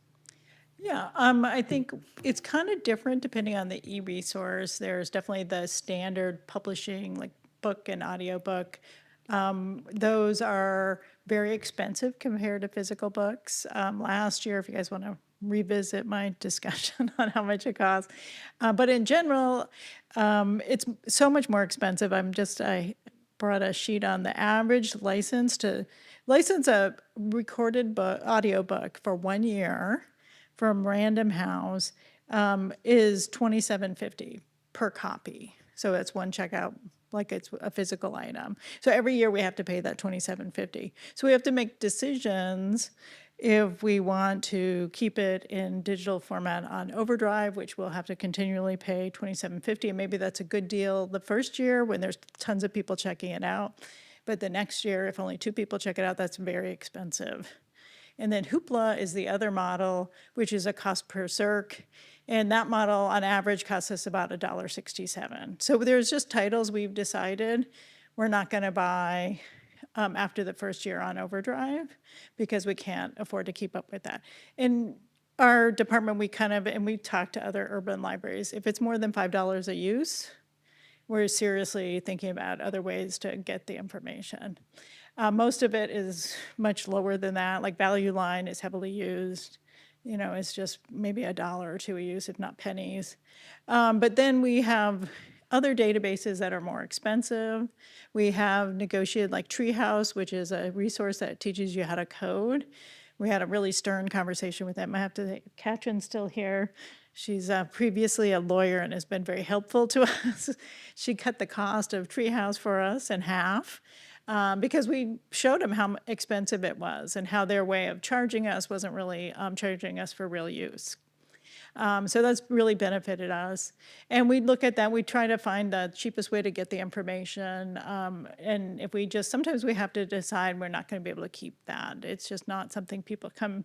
Yeah, I think it's kind of different depending on the e-resource. There's definitely the standard publishing, like book and audiobook. Those are very expensive compared to physical books. Last year, if you guys want to revisit my discussion on how much it costs. But in general, it's so much more expensive. I brought a sheet on the average license a recorded audiobook for 1 year from Random House is $27.50 per copy. So that's one checkout, like it's a physical item. So every year we have to pay that $27.50. So we have to make decisions if we want to keep it in digital format on Overdrive, which we'll have to continually pay $27.50, and maybe that's a good deal the first year when there's tons of people checking it out. But the next year, if only 2 people check it out, that's very expensive. And then Hoopla is the other model, which is a cost per circ. And that model on average costs us about $1.67. So there's just titles we've decided we're not going to buy after the first year on Overdrive because we can't afford to keep up with that. In our department, we talk to other urban libraries. If it's more than $5 a use, we're seriously thinking about other ways to get the information. Most of it is much lower than that, like Value Line is heavily used. It's just maybe $1 or $2 a use, if not pennies. But then we have other databases that are more expensive. We have negotiated like Treehouse, which is a resource that teaches you how to code. We had a really stern conversation with them. I have to say, Katrin's still here. She's previously a lawyer and has been very helpful to us. She cut the cost of Treehouse for us in half. Because we showed them how expensive it was and how their way of charging us wasn't really charging us for real use. So that's really benefited us. And we look at that, we try to find the cheapest way to get the information. And if sometimes we have to decide we're not going to be able to keep that. It's just not something people come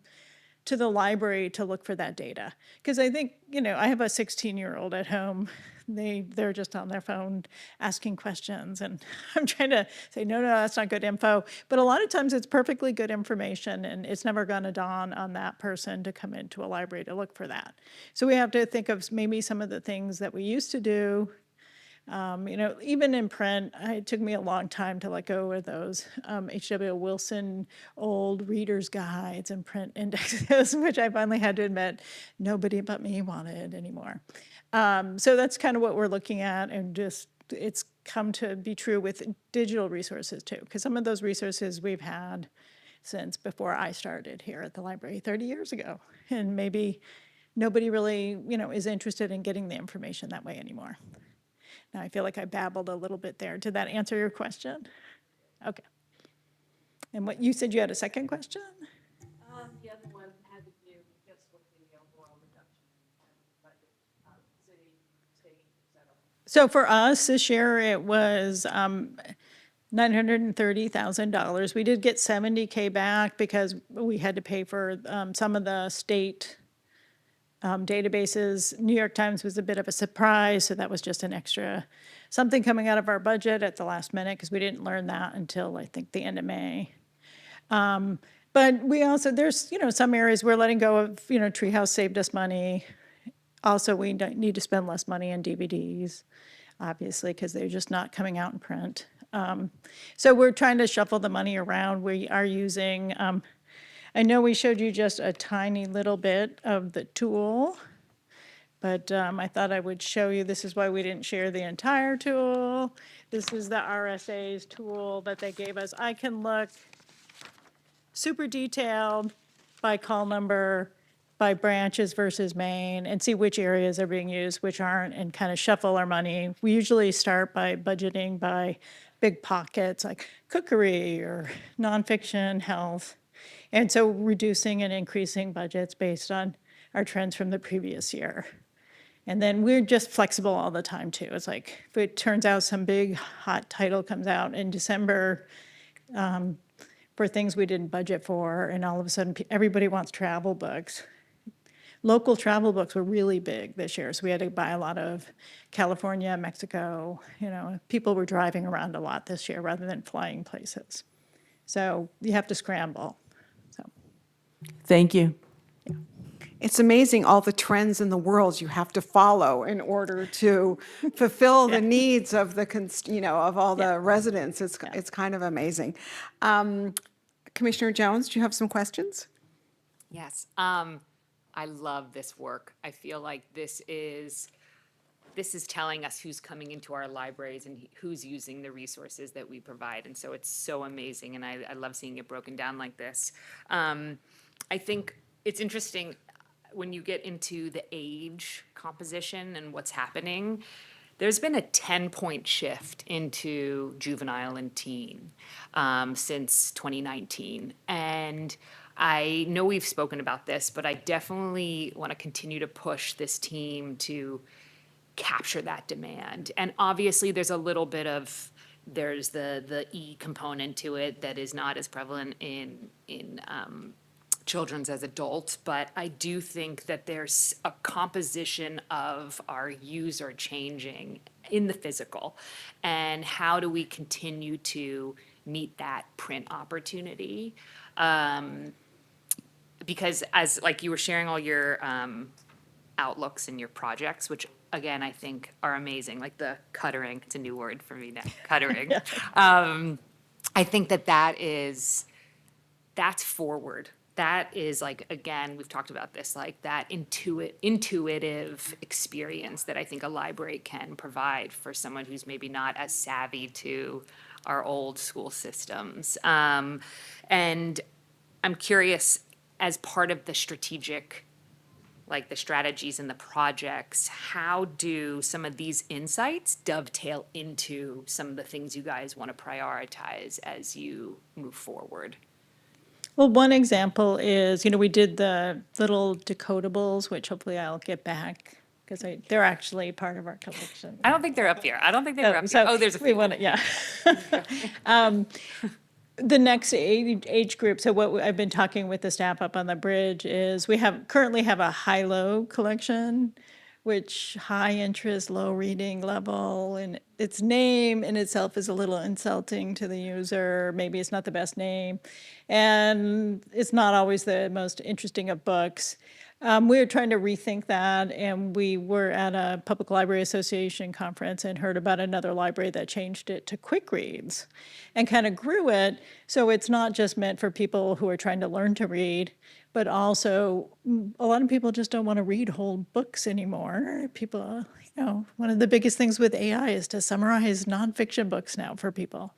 to the library to look for that data. Because I think, I have a 16-year-old at home. They're just on their phone asking questions. And I'm trying to say, no, that's not good info. But a lot of times it's perfectly good information, and it's never going to dawn on that person to come into a library to look for that. So we have to think of maybe some of the things that we used to do. Even in print, it took me a long time to let go of those H.W. Wilson old reader's guides and print indexes, which I finally had to admit nobody but me wanted anymore. So that's kind of what we're looking at, and just it's come to be true with digital resources too, because some of those resources we've had since before I started here at the library 30 years ago, and maybe nobody really, is interested in getting the information that way anymore. Now, I feel like I babbled a little bit there. Did that answer your question? Okay. And what you said you had a second question? The other one had to do just with the overall reduction in budget, city, state, et cetera. So for us this year, it was $930,000. We did get $70K back because we had to pay for some of the state databases. New York Times was a bit of a surprise, so that was just an extra something coming out of our budget at the last minute because we didn't learn that until I think the end of May. But we also, there's, some areas we're letting go of, Treehouse saved us money. Also, we need to spend less money on DVDs, obviously, because they're just not coming out in print. So we're trying to shuffle the money around. We are using, I know we showed you just a tiny little bit of the tool, but I thought I would show you, this is why we didn't share the entire tool. This is the RSA's tool that they gave us. I can look super detailed by call number, by branches versus main, and see which areas are being used, which aren't, and kind of shuffle our money. We usually start by budgeting by big pockets like cookery or nonfiction, health. And so reducing and increasing budgets based on our trends from the previous year. And then we're just flexible all the time too. It's like if it turns out some big hot title comes out in December for things we didn't budget for, and all of a sudden everybody wants travel books. Local travel books were really big this year, so we had to buy a lot of California, Mexico. People were driving around a lot this year rather than flying places. So you have to scramble. Thank you. It's amazing all the trends in the world you have to follow in order to fulfill the needs of of all the residents. It's kind of amazing. Commissioner Jones, do you have some questions? Yes. I love this work. I feel like this is telling us who's coming into our libraries and who's using the resources that we provide. And so it's so amazing, and I love seeing it broken down like this. I think it's interesting when you get into the age composition and what's happening. There's been a 10-point shift into juvenile and teen since 2019. And I know we've spoken about this, but I definitely want to continue to push this team to capture that demand. And obviously, there's a little bit of, there's the E component to it that is not as prevalent in children's as adults, but I do think that there's a composition of our user changing in the physical. And how do we continue to meet that print opportunity? Because as like you were sharing all your outlooks and your projects, which again, I think are amazing, like the cuttering, it's a new word for me now, cuttering. I think that's forward. That is like, again, we've talked about this, like that intuitive experience that I think a library can provide for someone who's maybe not as savvy to our old school systems. And I'm curious, as part of the strategic, like the strategies and the projects, how do some of these insights dovetail into some of the things you guys want to prioritize as you move forward? Well, one example is, we did the little decodables, which hopefully I'll get back because they're actually part of our collection. I don't think they're up here. I don't think they were up here. So Oh, there's a we few. want to, yeah. The next age group, so what I've been talking with the staff up on the bridge is we currently have a high-low collection, which high interest, low reading level, and its name in itself is a little insulting to the user. Maybe it's not the best name, and it's not always the most interesting of books. We're trying to rethink that, and we were at a Public Library Association conference and heard about another library that changed it to quick reads and kind of grew it. So it's not just meant for people who are trying to learn to read, but also a lot of people just don't want to read whole books anymore. People, one of the biggest things with AI is to summarize nonfiction books now for people.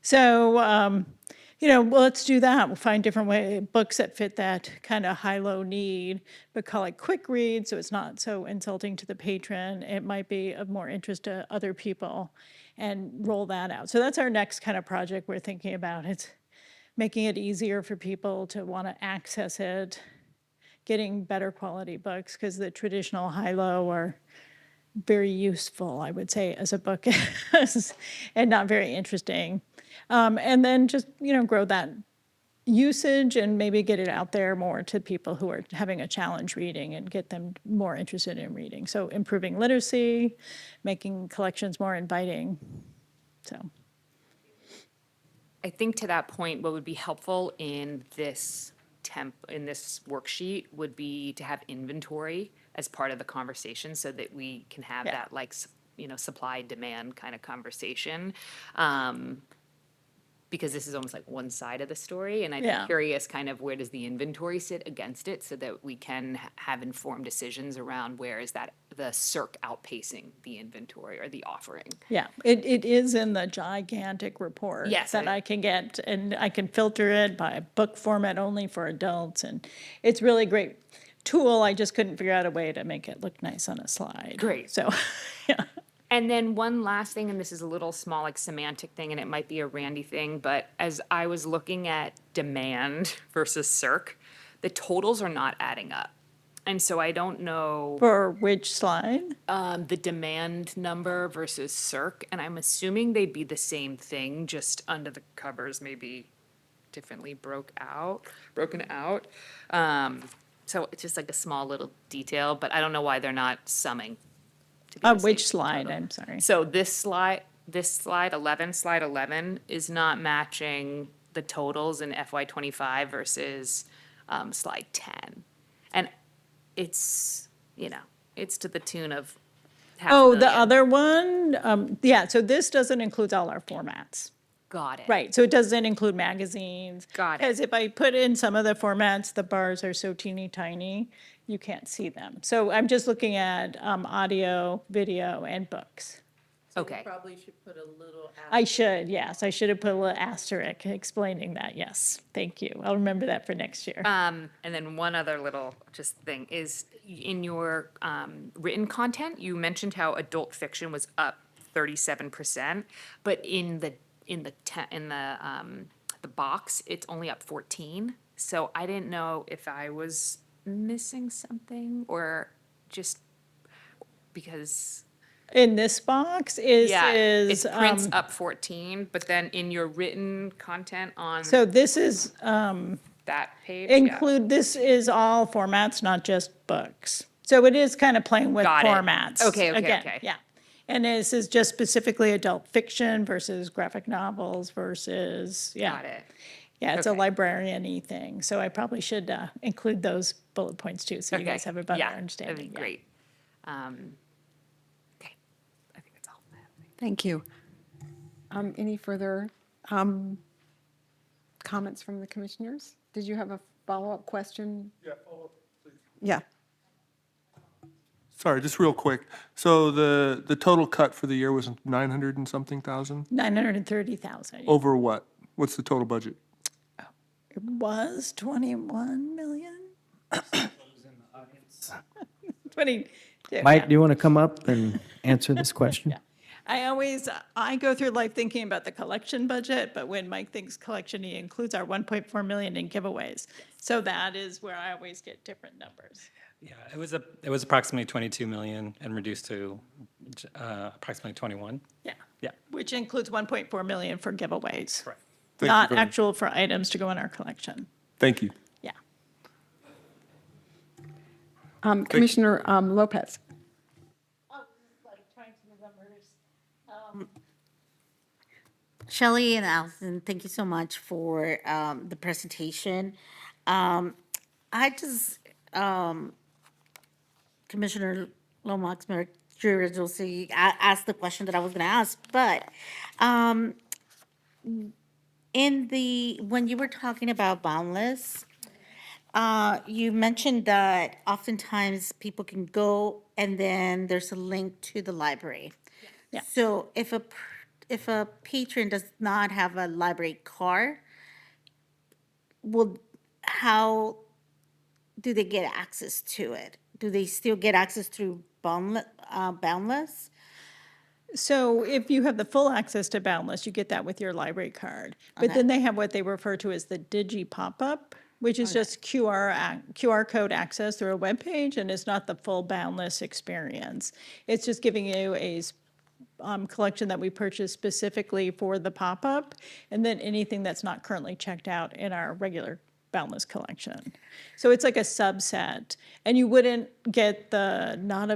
So, well, let's do that. We'll find different books that fit that kind of high-low need, but call it quick read so it's not so insulting to the patron. It might be of more interest to other people and roll that out. So that's our next kind of project we're thinking about. It's making it easier for people to want to access it, getting better quality books, because the traditional high-low are very useful, I would say, as a book, and not very interesting. And then just, grow that usage and maybe get it out there more to people who are having a challenge reading and get them more interested in reading. So improving literacy, making collections more inviting, so. I think to that point, what would be helpful in this worksheet would be to have inventory as part of the conversation so that we can have that supply demand kind of conversation. Because this is almost like one side of the story, and I'm curious kind of where does the inventory sit against it so that we can have informed decisions around where is that the circ outpacing the inventory or the offering. Yeah, it is in the gigantic report that I can get, and I can filter it by book format only for adults, and it's really a great tool. I just couldn't figure out a way to make it look nice on a slide. Great. So, yeah. And then one last thing, and this is a little small, like semantic thing, and it might be a Randy thing, but as I was looking at demand versus circ, the totals are not adding up. And so I don't know For which slide? the demand number versus circ, and I'm assuming they'd be the same thing, just under the covers, maybe differently broken out. So it's just like a small little detail, but I don't know why they're not summing. To be the Which same slide? total. I'm sorry. So slide 11 is not matching the totals in FY '25 versus slide 10. And it's, it's to the tune of $500,000. The other one? So this doesn't include all our formats. Got it. Right, so it doesn't include magazines. Got it. Because if I put in some of the formats, the bars are so teeny tiny, you can't see them. So I'm just looking at audio, video, and books. Okay. Probably should put a little. I should, yes, I should have put a little asterisk explaining that, yes. Thank you, I'll remember that for next year. And then one other little just thing is in your written content, you mentioned how adult fiction was up 37%, but in the box, it's only up 14. So I didn't know if I was missing something or just because. In this box is. It prints up 14, but then in your written content on So this is, that page. this is all formats, not just books. So it is kind of playing with Got it. formats. Okay. Again, yeah. And this is just specifically adult fiction versus graphic novels versus, Got it. Yeah, it's a Okay. librarian-y thing. So I probably should include those bullet points too, so you Okay. guys have a better Yeah, understanding. that'd be Yeah. great. Thank you. Any further comments from the commissioners? Did you have a follow-up question? Yeah, follow up, please. Yeah. Sorry, just real quick. So the total cut for the year was 900 and something thousand? 930,000. Over what? What's the total budget? It was 21 million? 20. Mike, do you want to come up and answer this question? I go through life thinking about the collection budget, but when Mike thinks collection, he includes our 1.4 million in giveaways. So that is where I always get different numbers. Yeah, it was approximately 22 million and reduced to approximately 21. Yeah. Yeah. Which includes 1.4 million for giveaways. Correct. Thank you Not very much. actual for items to go in our collection. Thank you. Yeah. Commissioner Lopez. Shelley and Allison, thank you so much for the presentation. I just, Commissioner Lomax, Mayor Jurisdicción, asked the question that I was going to ask, but when you were talking about Boundless, you mentioned that oftentimes people can go and then there's a link to the library. Yeah. So if a patron does not have a library card, how do they get access to it? Do they still get access through Boundless? So if you have the full access to Boundless, you get that with your library card. But then they have what they refer to as the Digi pop-up, which is just QR code access through a web page, and it's not the full Boundless experience. It's just giving you a collection that we purchased specifically for the pop-up, and then anything that's not currently checked out in our regular Boundless collection. So it's like a subset, and you wouldn't get the not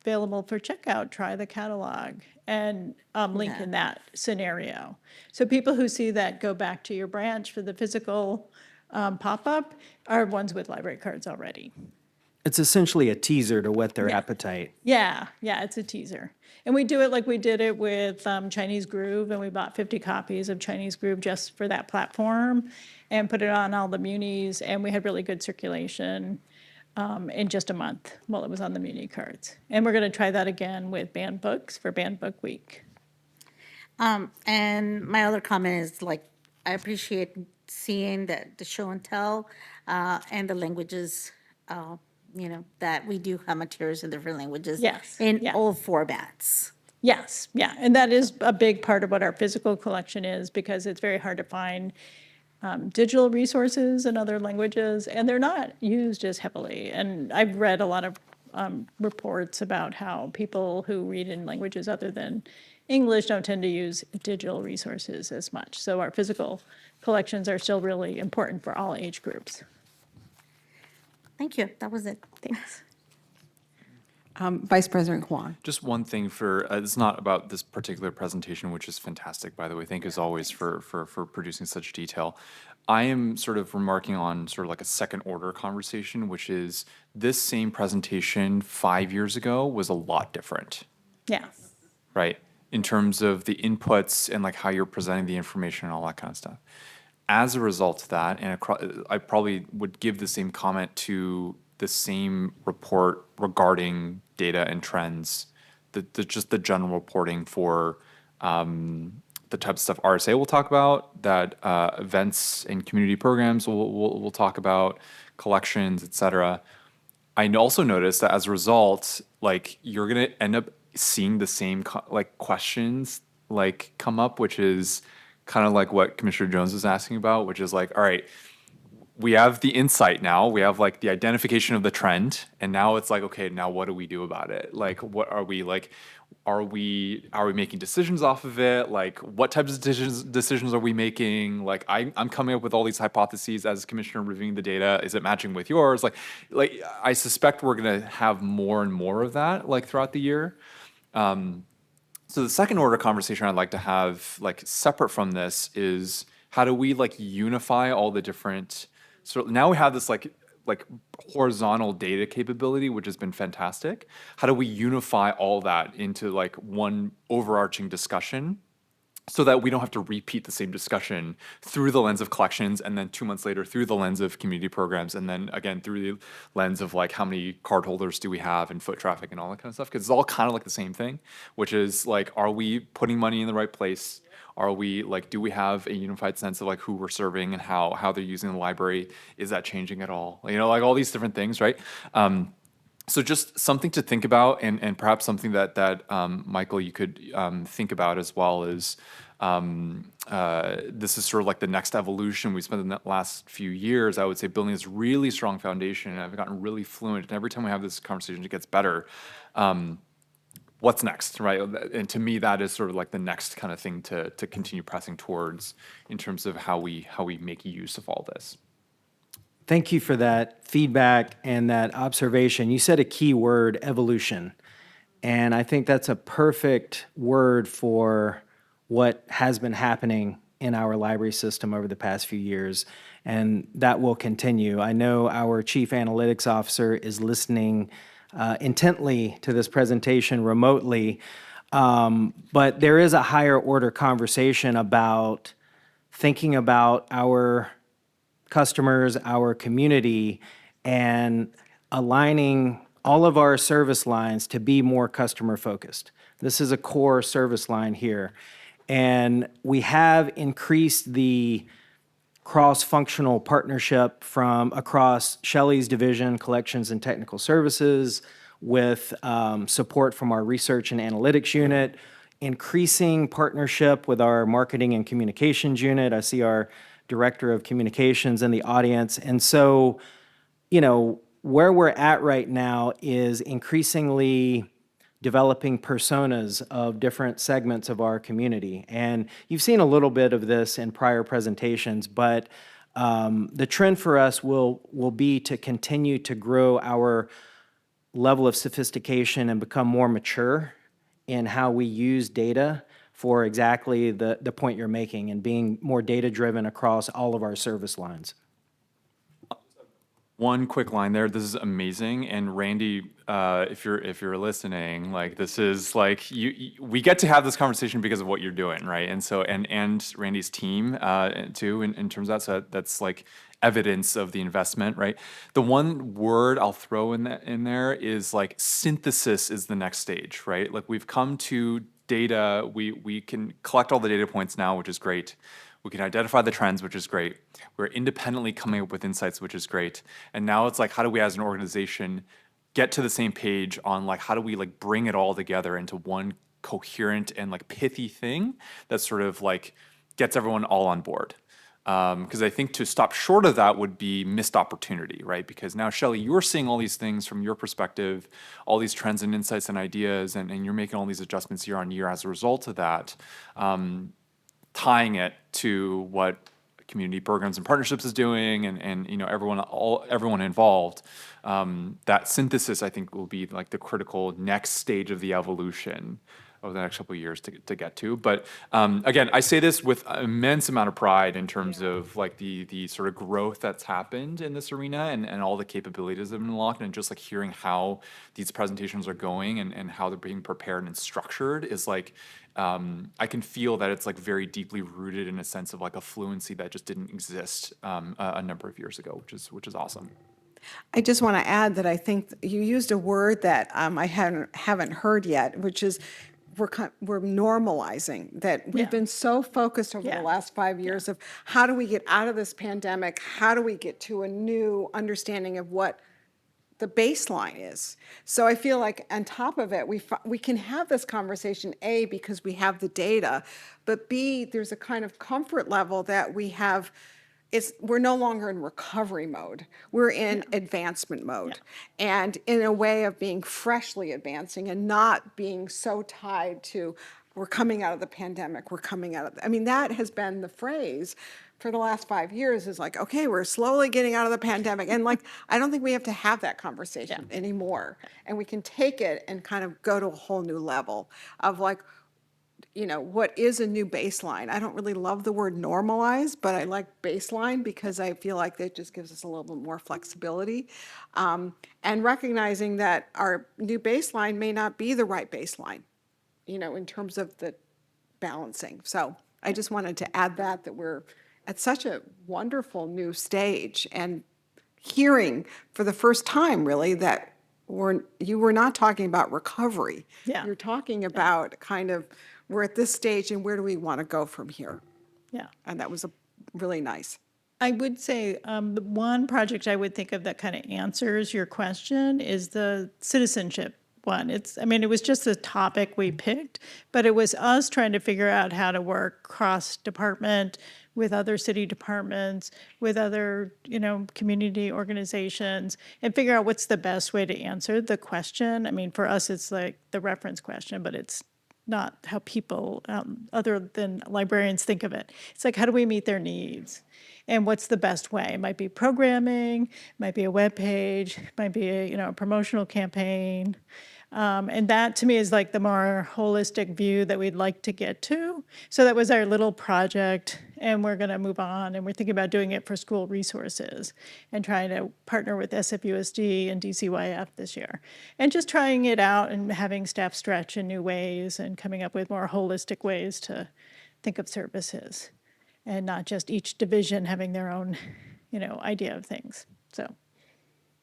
available for checkout, try the catalog, and link in that scenario. So people who see that go back to your branch for the physical pop-up are ones with library cards already. It's essentially a teaser to whet their appetite. Yeah, it's a teaser. And we do it like we did it with Chinese Groove, and we bought 50 copies of Chinese Groove just for that platform and put it on all the munis, and we had really good circulation in just a month while it was on the muni cards. And we're going to try that again with banned books for Banned Book Week. And my other comment is I appreciate seeing that the show and tell and the languages, that we do have materials in different languages. Yes, In yeah. all formats. Yes, yeah, and that is a big part of what our physical collection is, because it's very hard to find digital resources in other languages, and they're not used as heavily. And I've read a lot of reports about how people who read in languages other than English don't tend to use digital resources as much. So our physical collections are still really important for all age groups. Thank you. That was it. Thanks. Vice President Huang. Just one thing it's not about this particular presentation, which is fantastic, by the way. Thank you as always for producing such detail. I am sort of remarking on sort of like a second order conversation, which is this same presentation 5 years ago was a lot different, Yeah. right? In terms of the inputs and like how you're presenting the information and all that kind of stuff. As a result of that, and I probably would give the same comment to the same report regarding data and trends, just the general reporting for the type of stuff RSA will talk about, that events and community programs will talk about, collections, et cetera. I also noticed that as a result, like you're gonna end up seeing the same questions come up, which is kind of like what Commissioner Jones was asking about, which is like, all right, we have the insight now, we have like the identification of the trend, and now it's like, okay, now what do we do about it? Like, what are we like? Are we making decisions off of it? Like, what types of decisions are we making? Like, I'm coming up with all these hypotheses as commissioner reviewing the data. Is it matching with yours? Like I suspect we're gonna have more and more of that like throughout the year. So the second order conversation I'd like to have, like separate from this, is how do we like unify all the different. So now we have this like like horizontal data capability, which has been fantastic. How do we unify all that into like one overarching discussion, so that we don't have to repeat the same discussion through the lens of collections, and then 2 months later through the lens of community programs, and then again through the lens of like how many cardholders do we have and foot traffic and all that kind of stuff? Because it's all kind of like the same thing, which is like, are we putting money in the right place? Are we like, do we have a unified sense of like who we're serving and how they're using the library? Is that changing at all? You know, like all these different things, right? So just something to think about, and perhaps something that Michael, you could think about as well is, this is sort of like the next evolution. We spent the last few years, I would say, building this really strong foundation, and I've gotten really fluent. And every time we have this conversation, it gets better. What's next, right? And to me, that is sort of like the next kind of thing to continue pressing towards in terms of how we make use of all this. Thank you for that feedback and that observation. You said a key word, evolution. And I think that's a perfect word for what has been happening in our library system over the past few years. And that will continue. I know our Chief Analytics Officer is listening intently to this presentation remotely. But there is a higher order conversation about thinking about our customers, our community, and aligning all of our service lines to be more customer focused. This is a core service line here. And we have increased the cross-functional partnership from across Shelley's division, Collections and Technical Services, with support from our Research and Analytics unit, increasing partnership with our Marketing and Communications unit. I see our Director of Communications in the audience. And so, you know, where we're at right now is increasingly developing personas of different segments of our community. And you've seen a little bit of this in prior presentations, but the trend for us will be to continue to grow our level of sophistication and become more mature in how we use data for exactly the point you're making, and being more data-driven across all of our service lines. One quick line there. This is amazing, and Randy, if you're listening, like this is like we get to have this conversation because of what you're doing, right? And so and Randy's team too, in terms of that. So that's like evidence of the investment, right? The one word I'll throw in there is like synthesis is the next stage, right? Like we've come to data, we can collect all the data points now, which is great. We can identify the trends, which is great. We're independently coming up with insights, which is great. And now it's like, how do we as an organization get to the same page on like, how do we like bring it all together into one coherent and like pithy thing that sort of like gets everyone all on board? Because I think to stop short of that would be missed opportunity, right? Because now, Shelley, you're seeing all these things from your perspective, all these trends and insights and ideas, and you're making all these adjustments year on year as a result of that, tying it to what community programs and partnerships is doing, and you know everyone involved. That synthesis, I think, will be like the critical next stage of the evolution over the next couple of years to get to. But again, I say this with immense amount of pride in terms of like the sort of growth that's happened in this arena, and all the capabilities that have been unlocked, and just like hearing how these presentations are going and how they're being prepared and structured is like, I can feel that it's like very deeply rooted in a sense of like a fluency that just didn't exist a number of years ago, which is awesome. I just want to add that I think you used a word that I haven't heard yet, which is we're normalizing that. We've been so focused over the last 5 years of how do we get out of this pandemic? How do we get to a new understanding of what the baseline is? So I feel like on top of it, we can have this conversation, A, because we have the data, but B, there's a kind of comfort level that we have. We're no longer in recovery mode. We're in advancement mode. And in a way of being freshly advancing and not being so tied to, we're coming out of the pandemic, we're coming out of, I mean, that has been the phrase for the last 5 years, is like, okay, we're slowly getting out of the pandemic. And like, I don't think we have to have that conversation anymore. And we can take it and kind of go to a whole new level of like, what is a new baseline. I don't really love the word normalize, but I like baseline because I feel like that just gives us a little bit more flexibility. And recognizing that our new baseline may not be the right baseline, in terms of the balancing. So I just wanted to add that we're at such a wonderful new stage, and hearing for the first time really that you were not talking about recovery. Yeah. You're talking about kind of, we're at this stage and where do we want to go from here? Yeah. And that was really nice. I would say the one project I would think of that kind of answers your question is the citizenship one. It was just a topic we picked, but it was us trying to figure out how to work cross-department with other city departments, with other, community organizations, and figure out what's the best way to answer the question. For us, it's like the reference question, but it's not how people, other than librarians, think of it. It's like, how do we meet their needs? And what's the best way? It might be programming, it might be a web page, it might be a promotional campaign. And that to me is like the more holistic view that we'd like to get to. So that was our little project, and we're going to move on, and we're thinking about doing it for school resources and trying to partner with SFUSD and DCYF this year. And just trying it out and having staff stretch in new ways and coming up with more holistic ways to think of services, and not just each division having their own, idea of things. So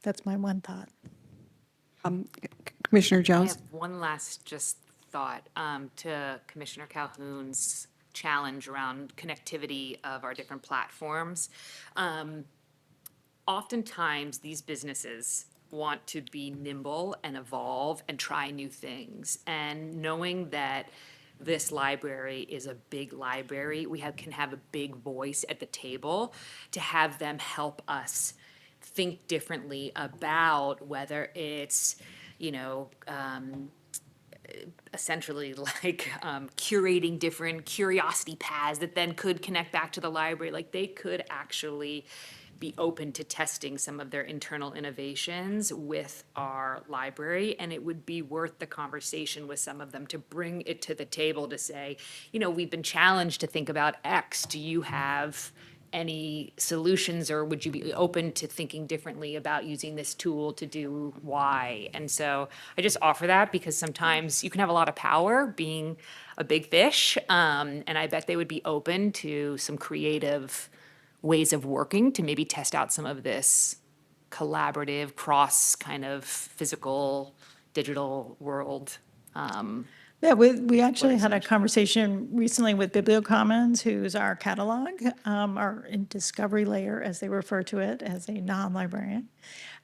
that's my one thought. Commissioner I Jones? have one last just thought to Commissioner Calhoun's challenge around connectivity of our different platforms. Oftentimes, these businesses want to be nimble and evolve and try new things. And knowing that this library is a big library, we can have a big voice at the table to have them help us think differently about whether it's, essentially like curating different curiosity paths that then could connect back to the library. Like they could actually be open to testing some of their internal innovations with our library, and it would be worth the conversation with some of them to bring it to the table to say, we've been challenged to think about X. Do you have any solutions, or would you be open to thinking differently about using this tool to do Y? And so I just offer that because sometimes you can have a lot of power being a big fish, and I bet they would be open to some creative ways of working to maybe test out some of this collaborative, cross kind of physical, digital world. Yeah, we actually had a conversation recently with BiblioCommons, who's our catalog, our discovery layer, as they refer to it, as a non-librarian.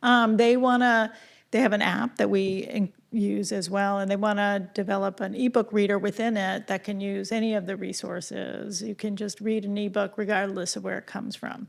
They have an app that we use as well, and they want to develop an ebook reader within it that can use any of the resources. You can just read an ebook regardless of where it comes from.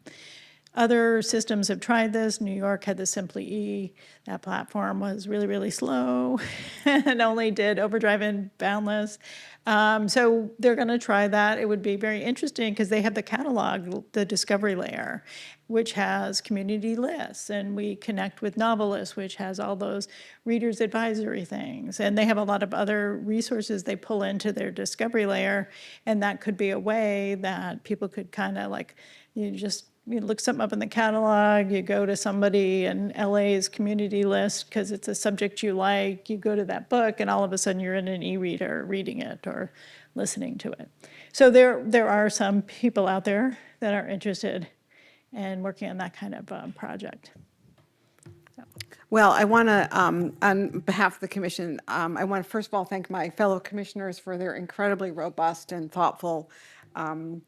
Other systems have tried this. New York had the Simply E. That platform was really, really slow and only did Overdrive and Boundless. So they're going to try that. It would be very interesting because they have the catalog, the discovery layer, which has community lists, and we connect with Novelists, which has all those readers advisory things. And they have a lot of other resources they pull into their discovery layer, and that could be a way that people could kind of like, you look something up in the catalog, you go to somebody in LA's community list because it's a subject you like, you go to that book, and all of a sudden you're in an e-reader reading it or listening to it. So there are some people out there that are interested in working on that kind of project. Well, I want to, on behalf of the commission, I want to first of all thank my fellow commissioners for their incredibly robust and thoughtful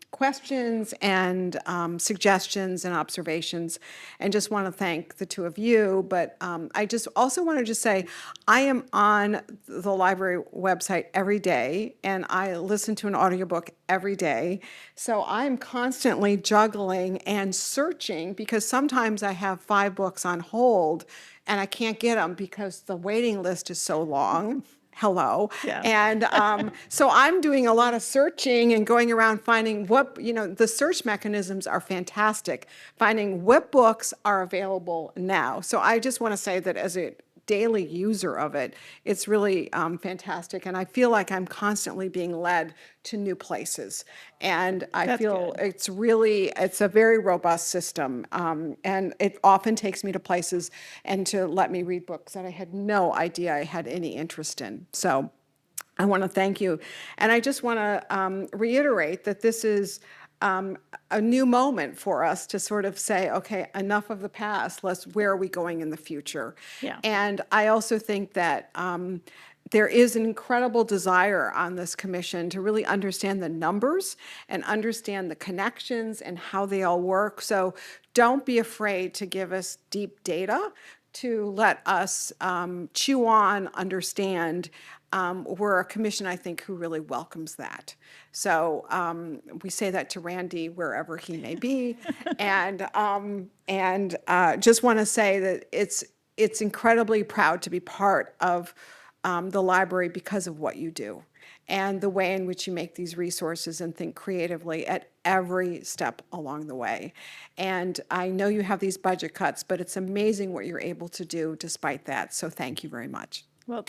questions and suggestions and observations, and just want to thank the two of you. But I just also want to just say, I am on the library website every day, and I listen to an audiobook every day. So I'm constantly juggling and searching because sometimes I have 5 books on hold and I can't get them because the waiting list is so long. Hello. Yeah. And so I'm doing a lot of searching and going around finding the search mechanisms are fantastic, finding what books are available now. So I just want to say that as a daily user of it, it's really fantastic. And I feel like I'm constantly being led to new places. And I That's feel good. it's a very robust system. And it often takes me to places and to let me read books that I had no idea I had any interest in. So I want to thank you. And I just want to reiterate that this is a new moment for us to sort of say, okay, enough of the past. Where are we going in the future? Yeah. And I also think that there is an incredible desire on this commission to really understand the numbers and understand the connections and how they all work. So don't be afraid to give us deep data to let us chew on, understand. We're a commission, I think, who really welcomes that. So we say that to Randy wherever he may be, and just want to say that it's incredibly proud to be part of the library because of what you do and the way in which you make these resources and think creatively at every step along the way. And I know you have these budget cuts, but it's amazing what you're able to do despite that. So thank you very much. Well,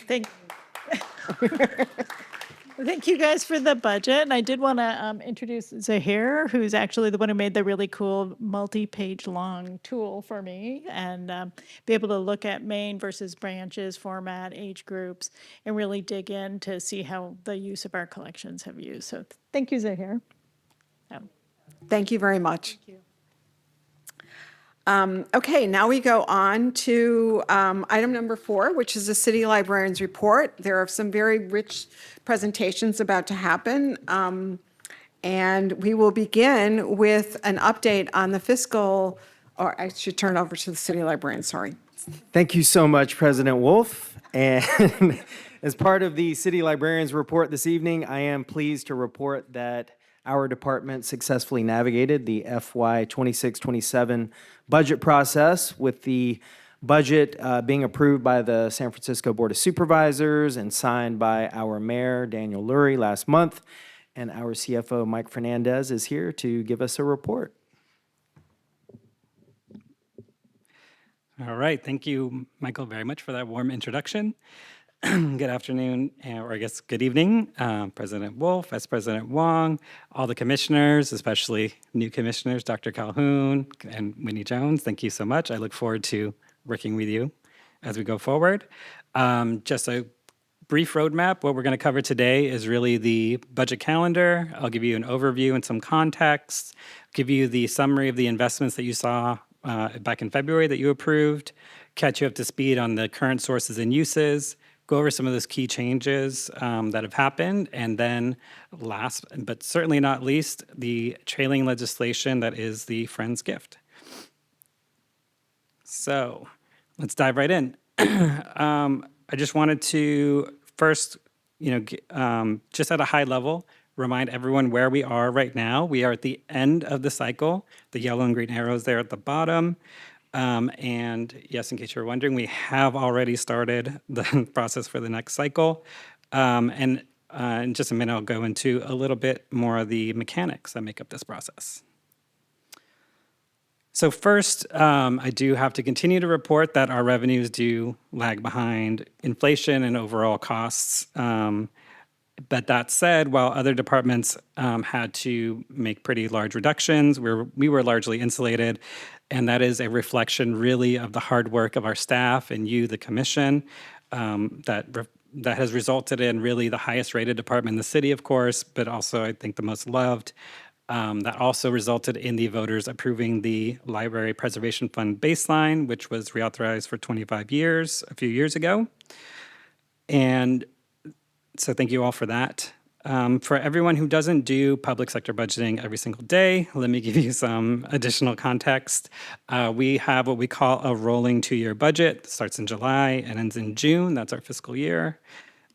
thank you guys for the budget. And I did want to introduce Zahir, who's actually the one who made the really cool multi-page long tool for me, and be able to look at main versus branches, format, age groups, and really dig in to see how the use of our collections have used. So thank you, Zahir. Thank you very much. Okay, now we go on to item number 4, which is the city librarian's report. There are some very rich presentations about to happen. And we will begin with an update on the fiscal, or I should turn over to the city librarian, sorry. Thank you so much, President Wolf. And as part of the city librarian's report this evening, I am pleased to report that our department successfully navigated the FY 26-27 budget process, with the budget being approved by the San Francisco Board of Supervisors and signed by our mayor, Daniel Lurie, last month. And our CFO, Mike Fernandez, is here to give us a report. All right, thank you, Michael, very much for that warm introduction. Good afternoon, or I guess good evening, President Wolf, Vice President Wong, all the commissioners, especially new commissioners, Dr. Calhoun and Winnie Jones. Thank you so much. I look forward to working with you as we go forward. Just a brief roadmap. What we're going to cover today is really the budget calendar. I'll give you an overview and some context, give you the summary of the investments that you saw back in February that you approved, catch you up to speed on the current sources and uses, go over some of those key changes that have happened, and then last but certainly not least, the trailing legislation that is the Friends gift. So let's dive right in. I just wanted to first, just at a high level, remind everyone where we are right now. We are at the end of the cycle, the yellow and green arrows there at the bottom. And yes, in case you're wondering, we have already started the process for the next cycle. And in just a minute, I'll go into a little bit more of the mechanics that make up this process. So first, I do have to continue to report that our revenues do lag behind inflation and overall costs. But that said, while other departments had to make pretty large reductions, we were largely insulated. And that is a reflection really of the hard work of our staff and you, the commission, that has resulted in really the highest rated department in the city, of course, but also I think the most loved. That also resulted in the voters approving the Library Preservation Fund baseline, which was reauthorized for 25 years a few years ago. And so thank you all for that. For everyone who doesn't do public sector budgeting every single day, let me give you some additional context. We have what we call a rolling 2-year budget. It starts in July and ends in June. That's our fiscal year.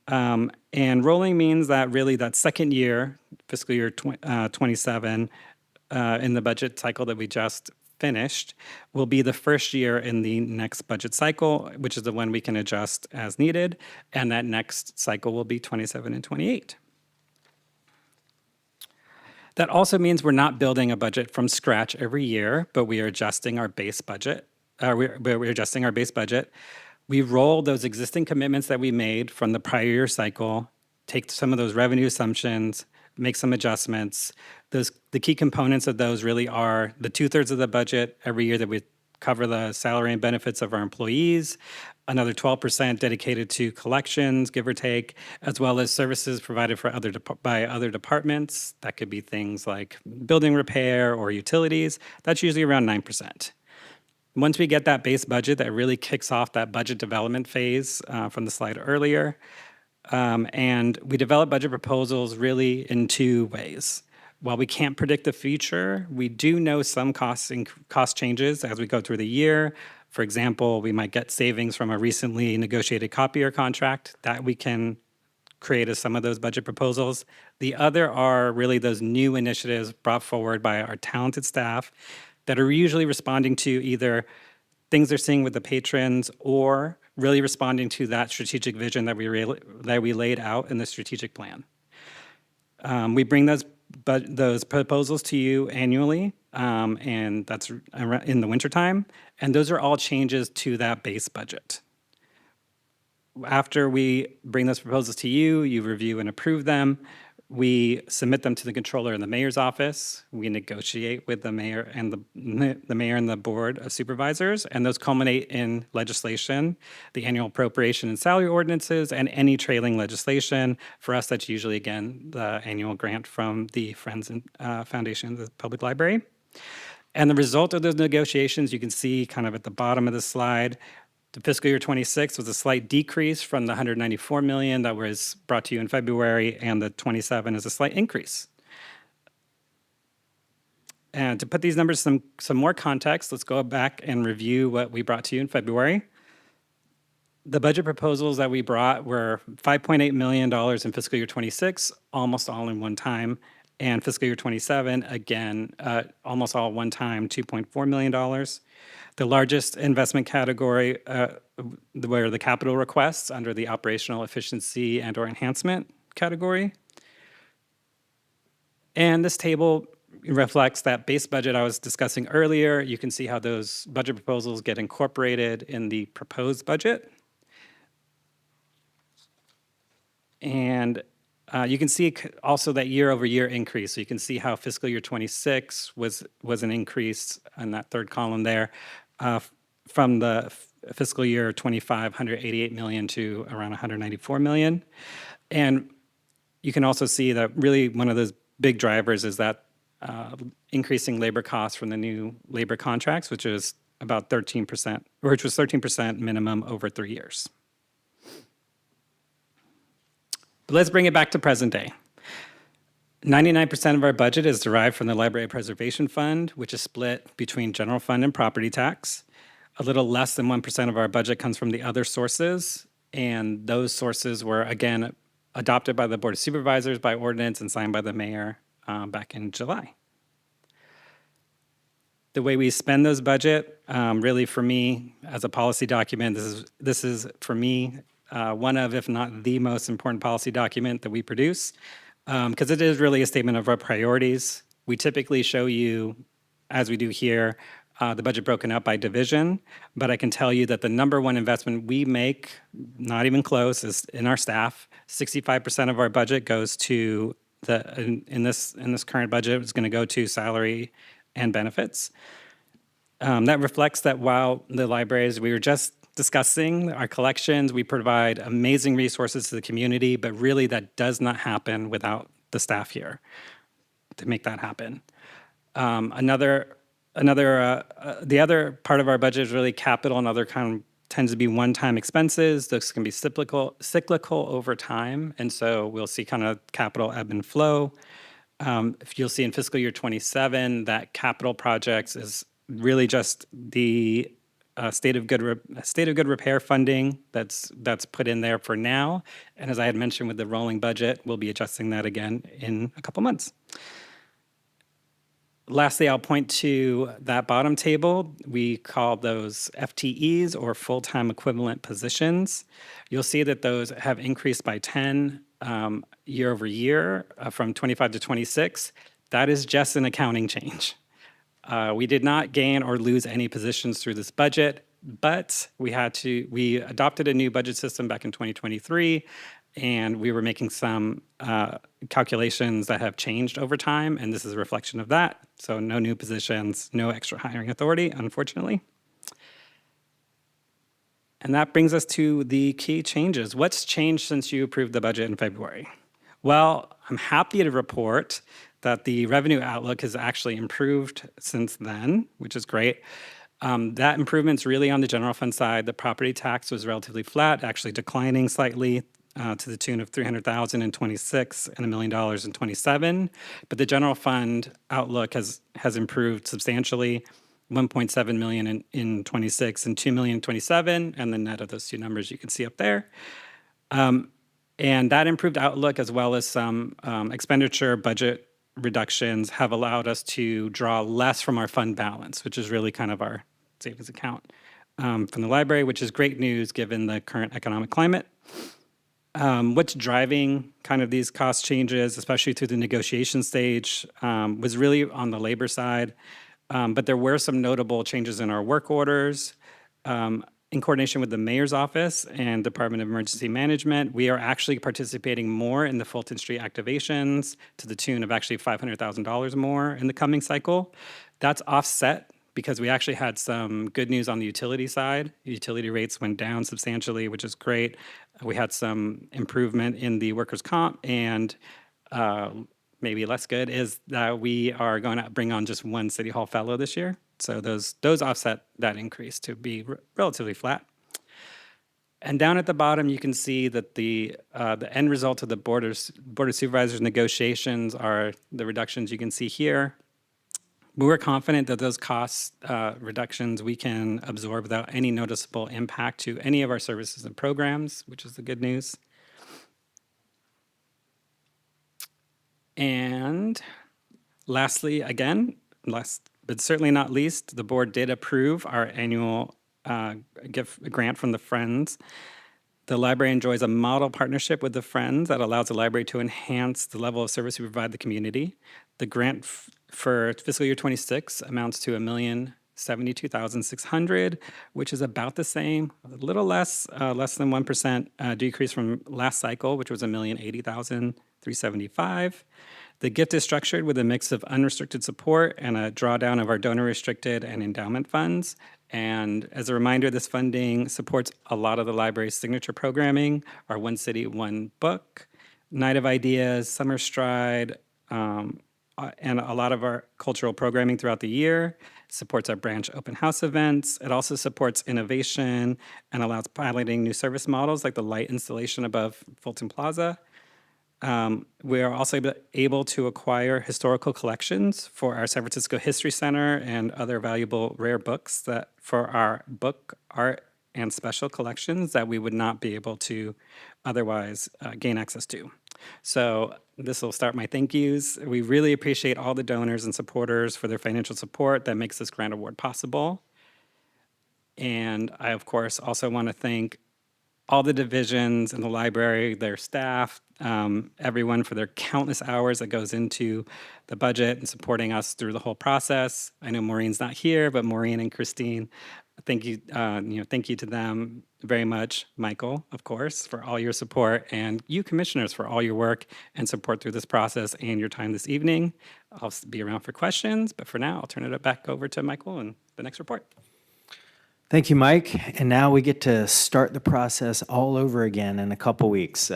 And rolling means that really that second year, fiscal year 27, in the budget cycle that we just finished, will be the first year in the next budget cycle, which is the one we can adjust as needed. And that next cycle will be 27 and 28. That also means we're not building a budget from scratch every year, but we are adjusting our base budget. We're adjusting our base budget. We roll those existing commitments that we made from the prior year cycle, take some of those revenue assumptions, make some adjustments. The key components of those really are the 2/3 of the budget every year that we cover the salary and benefits of our employees, another 12% dedicated to collections, give or take, as well as services provided for by other departments. That could be things like building repair or utilities. That's usually around 9%. Once we get that base budget, that really kicks off that budget development phase from the slide earlier. And we develop budget proposals really in two ways. While we can't predict the future, we do know some cost changes as we go through the year. For example, we might get savings from a recently negotiated copier contract that we can create as some of those budget proposals. The other are really those new initiatives brought forward by our talented staff that are usually responding to either things they're seeing with the patrons or really responding to that strategic vision that we laid out in the strategic plan. We bring those proposals to you annually, and that's in the wintertime, and those are all changes to that base budget. After we bring those proposals to you, you review and approve them. We submit them to the controller in the mayor's office. We negotiate with the mayor and the board of supervisors, and those culminate in legislation, the annual appropriation and salary ordinances, and any trailing legislation. For us, that's usually, again, the annual grant from the Friends and Foundation of the Public Library. And the result of those negotiations, you can see kind of at the bottom of the slide. The fiscal year 26 was a slight decrease from the 194 million that was brought to you in February, and the 27 is a slight increase. And to put these numbers some more context, let's go back and review what we brought to you in February. The budget proposals that we brought were $5.8 million in fiscal year 26, almost all in one time, and fiscal year 27, again, almost all one time, $2.4 million. The largest investment category were the capital requests under the operational efficiency and/or enhancement category. And this table reflects that base budget I was discussing earlier. You can see how those budget proposals get incorporated in the proposed budget. And you can see also that year-over-year increase. So you can see how fiscal year 26 was an increase in that third column there from the fiscal year 25, 188 million to around 194 million. And you can also see that really one of those big drivers is that increasing labor costs from the new labor contracts, which is about 13%, which was 13% minimum over 3 years. But let's bring it back to present day. 99% of our budget is derived from the Library Preservation Fund, which is split between general fund and property tax. A little less than 1% of our budget comes from the other sources, and those sources were, again, adopted by the Board of Supervisors by ordinance and signed by the mayor back in July. The way we spend those budget, really for me, as a policy document, this is for me, one of, if not the most important policy document that we produce, because it is really a statement of our priorities. We typically show you, as we do here, the budget broken up by division, but I can tell you that the number one investment we make, not even close, is in our staff. 65% of our budget goes to in this current budget, it's going to go to salary and benefits. That reflects that while the libraries, we were just discussing our collections, we provide amazing resources to the community, but really that does not happen without the staff here to make that happen. The other part of our budget is really capital and other kind of tends to be one-time expenses. Those can be cyclical over time, and so we'll see kind of capital ebb and flow. If you'll see in fiscal year 27, that capital projects is really just the state of good repair funding that's put in there for now. And as I had mentioned with the rolling budget, we'll be adjusting that again in a couple months. Lastly, I'll point to that bottom table. We call those FTEs, or full-time equivalent positions. You'll see that those have increased by 10 year over year from 25 to 26. That is just an accounting change. We did not gain or lose any positions through this budget. But we adopted a new budget system back in 2023, and we were making some calculations that have changed over time, and this is a reflection of that. So no new positions, no extra hiring authority, unfortunately. And that brings us to the key changes. What's changed since you approved the budget in February? Well, I'm happy to report that the revenue outlook has actually improved since then, which is great. That improvement's really on the general fund side. The property tax was relatively flat, actually declining slightly to the tune of $300,000 in 26 and $1 million in 27. But the general fund outlook has improved substantially, 1.7 million in 26 and 2 million in 27, and the net of those two numbers you can see up there. And that improved outlook, as well as some expenditure budget reductions, have allowed us to draw less from our fund balance, which is really kind of our savings account from the library, which is great news given the current economic climate. What's driving kind of these cost changes, especially through the negotiation stage, was really on the labor side. But there were some notable changes in our work orders. In coordination with the mayor's office and Department of Emergency Management, we are actually participating more in the Fulton Street activations to the tune of actually $500,000 more in the coming cycle. That's offset because we actually had some good news on the utility side. Utility rates went down substantially, which is great. We had some improvement in the workers' comp, and maybe less good is that we are going to bring on just one City Hall fellow this year. So those offset that increase to be relatively flat. And down at the bottom, you can see that the end result of the Board of Supervisors negotiations are the reductions you can see here. We were confident that those cost reductions we can absorb without any noticeable impact to any of our services and programs, which is the good news. And lastly, again, last but certainly not least, the board did approve our annual grant from the Friends. The library enjoys a model partnership with the Friends that allows the library to enhance the level of service we provide the community. The grant for fiscal year 26 amounts to $1,072,600, which is about the same, a little less than 1% decrease from last cycle, which was $1,080,375. The gift is structured with a mix of unrestricted support and a drawdown of our donor restricted and endowment funds. And as a reminder, this funding supports a lot of the library's signature programming, our One City, One Book, Night of Ideas, Summer Stride, and a lot of our cultural programming throughout the year. It supports our branch open house events. It also supports innovation and allows piloting new service models like the light installation above Fulton Plaza. We are also able to acquire historical collections for our San Francisco History Center and other valuable rare books that for our book, art, and special collections that we would not be able to otherwise gain access to. So this will start my thank yous. We really appreciate all the donors and supporters for their financial support that makes this grant award possible. And I, of course, also want to thank all the divisions in the library, their staff, everyone for their countless hours that goes into the budget and supporting us through the whole process. I know Maureen's not here, but Maureen and Christine, thank you, thank you to them very much. Michael, of course, for all your support, and you commissioners for all your work and support through this process and your time this evening. I'll be around for questions, but for now, I'll turn it back over to Michael and the next report. Thank you, Mike. And now we get to start the process all over again in a couple weeks.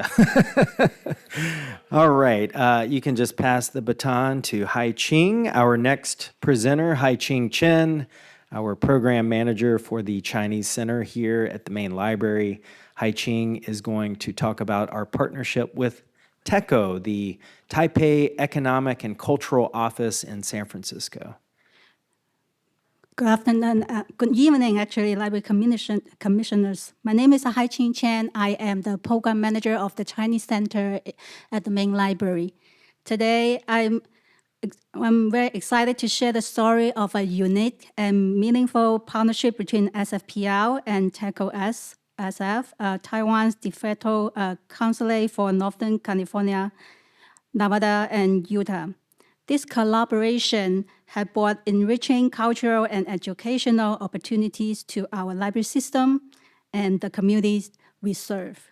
All right. You can just pass the baton to Hai Ching, our next presenter, Hai Ching Chen, our program manager for the Chinese Center here at the main library. Hai Ching is going to talk about our partnership with TECO, the Taipei Economic and Cultural Office in San Francisco. Good afternoon, good evening, actually, Library Commissioners. My name is Hai Ching Chen. I am the Program Manager of the Chinese Center at the main library. Today, I'm very excited to share the story of a unique and meaningful partnership between SFPL and TECO SF, Taiwan's de facto consulate for Northern California, Nevada, and Utah. This collaboration have brought enriching cultural and educational opportunities to our library system and the communities we serve.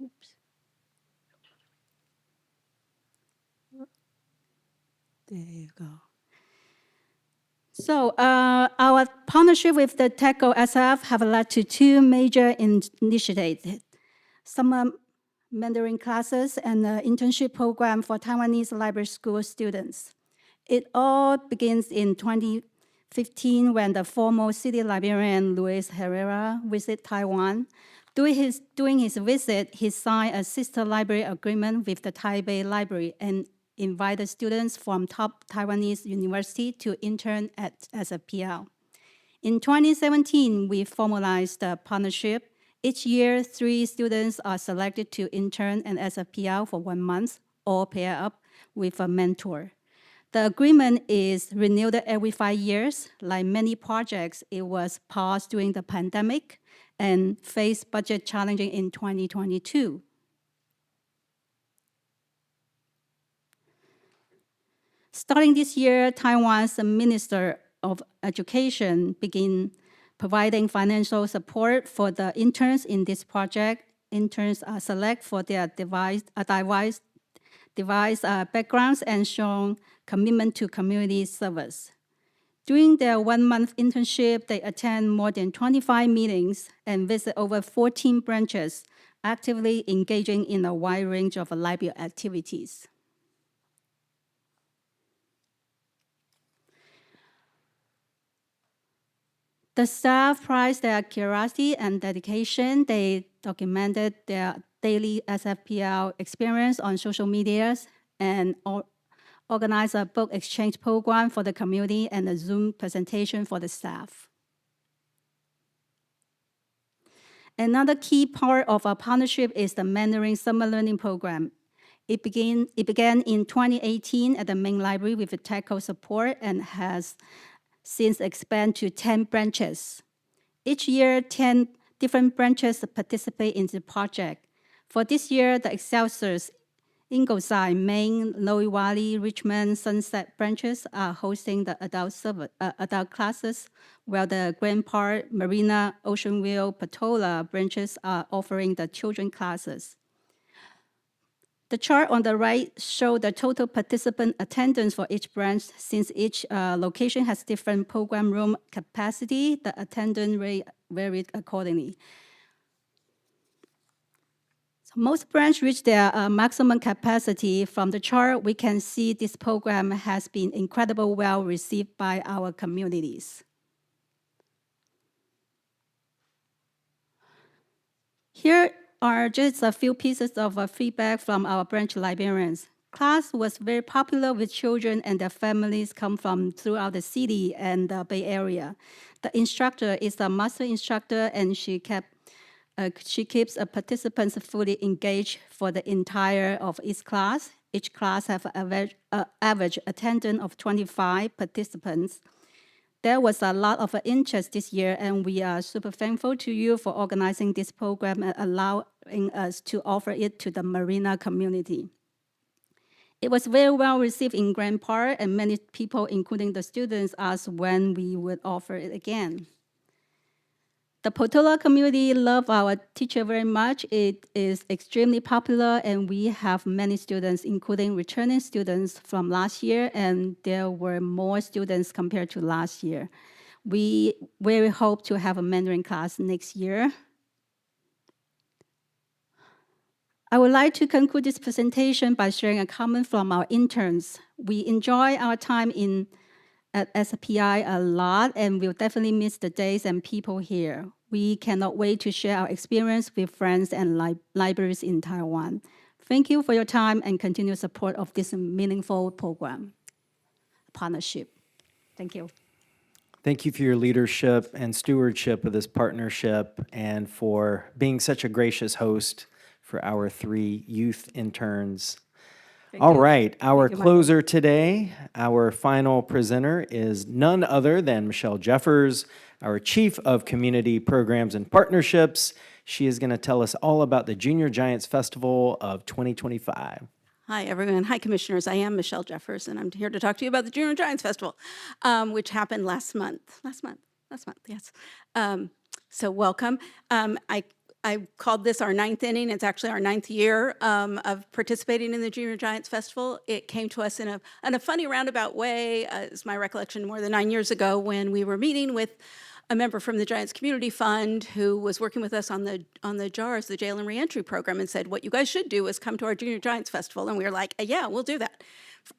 Oops. There you go. So our partnership with the TECO SF have led to two major initiatives: summer Mandarin classes and an internship program for Taiwanese library school students. It all begins in 2015 when the former city librarian Luis Herrera visited Taiwan. During his visit, he signed a sister library agreement with the Taipei Library and invited students from top Taiwanese university to intern at SFPL. In 2017, we formalized the partnership. Each year, 3 students are selected to intern at SFPL for 1 month, or pair up with a mentor. The agreement is renewed every 5 years. Like many projects, it was paused during the pandemic and faced budget challenging in 2022. Starting this year, Taiwan's Minister of Education began providing financial support for the interns in this project. Interns are selected for their diverse backgrounds and shown commitment to community service. During their 1-month internship, they attend more than 25 meetings and visit over 14 branches, actively engaging in a wide range of library activities. The staff prized their curiosity and dedication. They documented their daily SFPL experience on social medias and organized a book exchange program for the community and a Zoom presentation for the staff. Another key part of our partnership is the Mandarin Summer Learning Program. It began in 2018 at the main library with the TECO support and has since expanded to 10 branches. Each year, 10 different branches participate in the project. For this year, the Excelsior's Ingleside, Maine, Lower Valley, Richmond, Sunset branches are hosting the adult classes, while the Grand Park, Marina, Oceanville, Patola branches are offering the children classes. The chart on the right shows the total participant attendance for each branch. Since each location has different program room capacity, the attendance rate varied accordingly. So most branches reach their maximum capacity. From the chart, we can see this program has been incredibly well received by our communities. Here are just a few pieces of feedback from our branch librarians. Class was very popular with children and their families come from throughout the city and the Bay Area. The instructor is a master instructor and she keeps participants fully engaged for the entire of each class. Each class has an average attendance of 25 participants. There was a lot of interest this year, and we are super thankful to you for organizing this program and allowing us to offer it to the Marina community. It was very well received in Grand Park, and many people, including the students, asked when we would offer it again. The Portola community love our teacher very much. It is extremely popular, and we have many students, including returning students from last year, and there were more students compared to last year. We very hope to have a Mandarin class next year. I would like to conclude this presentation by sharing a comment from our interns. We enjoy our time at SPI a lot, and we'll definitely miss the days and people here. We cannot wait to share our experience with friends and libraries in Taiwan. Thank you for your time and continued support of this meaningful program, partnership. Thank you. Thank you for your leadership and stewardship of this partnership and for being such a gracious host for our 3 youth interns. All right, our closer today, our final presenter is none other than Michelle Jeffers, our Chief of Community Programs and Partnerships. She is going to tell us all about the Junior Giants Festival of 2025. Hi, everyone. Hi, Commissioners. I am Michelle Jeffers, and I'm here to talk to you about the Junior Giants Festival, which happened last month. Yes. So welcome. I called this our ninth inning. It's actually our ninth year of participating in the Junior Giants Festival. It came to us in a funny roundabout way, is my recollection, more than 9 years ago when we were meeting with a member from the Giants Community Fund who was working with us on the JARS, the Jail and Reentry Program, and said, what you guys should do is come to our Junior Giants Festival. And we were like, yeah, we'll do that.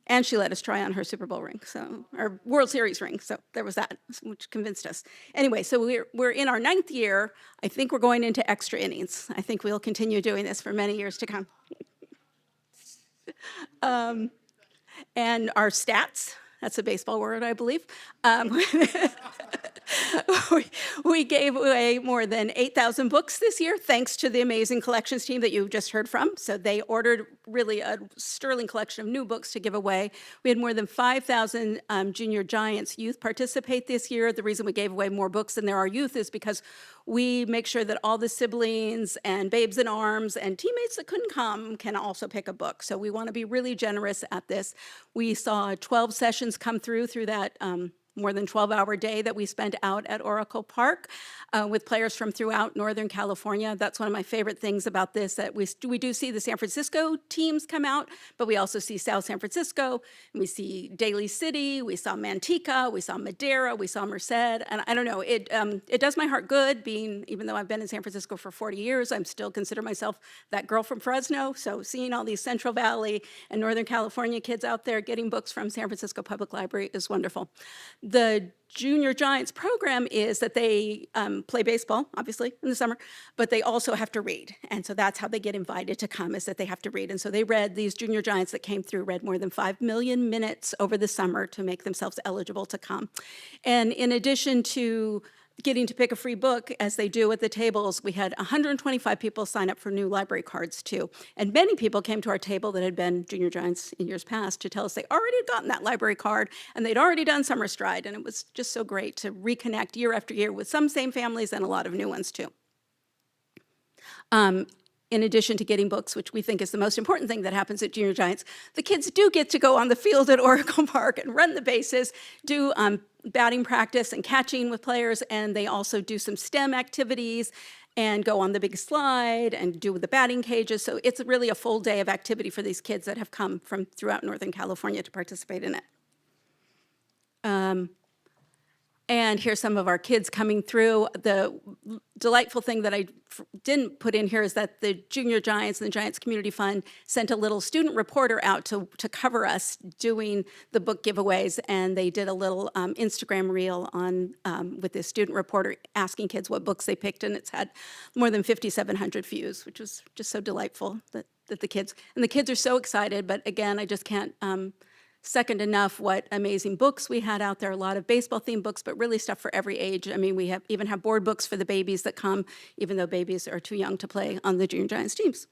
And she let us try on her Super Bowl ring, or World Series ring. So there was that, which convinced us. Anyway, so we're in our ninth year. I think we're going into extra innings. I think we'll continue doing this for many years to come. And our stats, that's a baseball word, I believe. We gave away more than 8,000 books this year, thanks to the amazing collections team that you just heard from. So they ordered really a sterling collection of new books to give away. We had more than 5,000 Junior Giants youth participate this year. The reason we gave away more books than there are youth is because we make sure that all the siblings and babes in arms and teammates that couldn't come can also pick a book. So we want to be really generous at this. We saw 12 sessions come through that more than 12-hour day that we spent out at Oracle Park with players from throughout Northern California. That's one of my favorite things about this, that we do see the San Francisco teams come out, but we also see South San Francisco, and we see Daly City, we saw Manteca, we saw Madera, we saw Merced, and I don't know, it does my heart good even though I've been in San Francisco for 40 years, I'm still consider myself that girl from Fresno, so seeing all these Central Valley and Northern California kids out there getting books from San Francisco Public Library is wonderful. The Junior Giants program is that they play baseball, obviously, in the summer, but they also have to read. And so that's how they get invited to come, is that they have to read. And so these Junior Giants that came through read more than 5 million minutes over the summer to make themselves eligible to come. And in addition to getting to pick a free book, as they do at the tables, we had 125 people sign up for new library cards too. And many people came to our table that had been Junior Giants in years past to tell us they already had gotten that library card and they'd already done Summer Stride. And it was just so great to reconnect year after year with some same families and a lot of new ones too. In addition to getting books, which we think is the most important thing that happens at Junior Giants, the kids do get to go on the field at Oracle Park and run the bases, do batting practice and catching with players, and they also do some STEM activities and go on the big slide and do the batting cages. So it's really a full day of activity for these kids that have come from throughout Northern California to participate in it. And here's some of our kids coming through. The delightful thing that I didn't put in here is that the Junior Giants and the Giants Community Fund sent a little student reporter out to cover us doing the book giveaways, and they did a little Instagram reel with this student reporter asking kids what books they picked, and it's had more than 5,700 views, which was just so delightful that the kids are so excited. But again, I just can't second enough what amazing books we had out there, a lot of baseball-themed books, but really stuff for every age. I mean, we even have board books for the babies that come, even though babies are too young to play on the Junior Giants teams.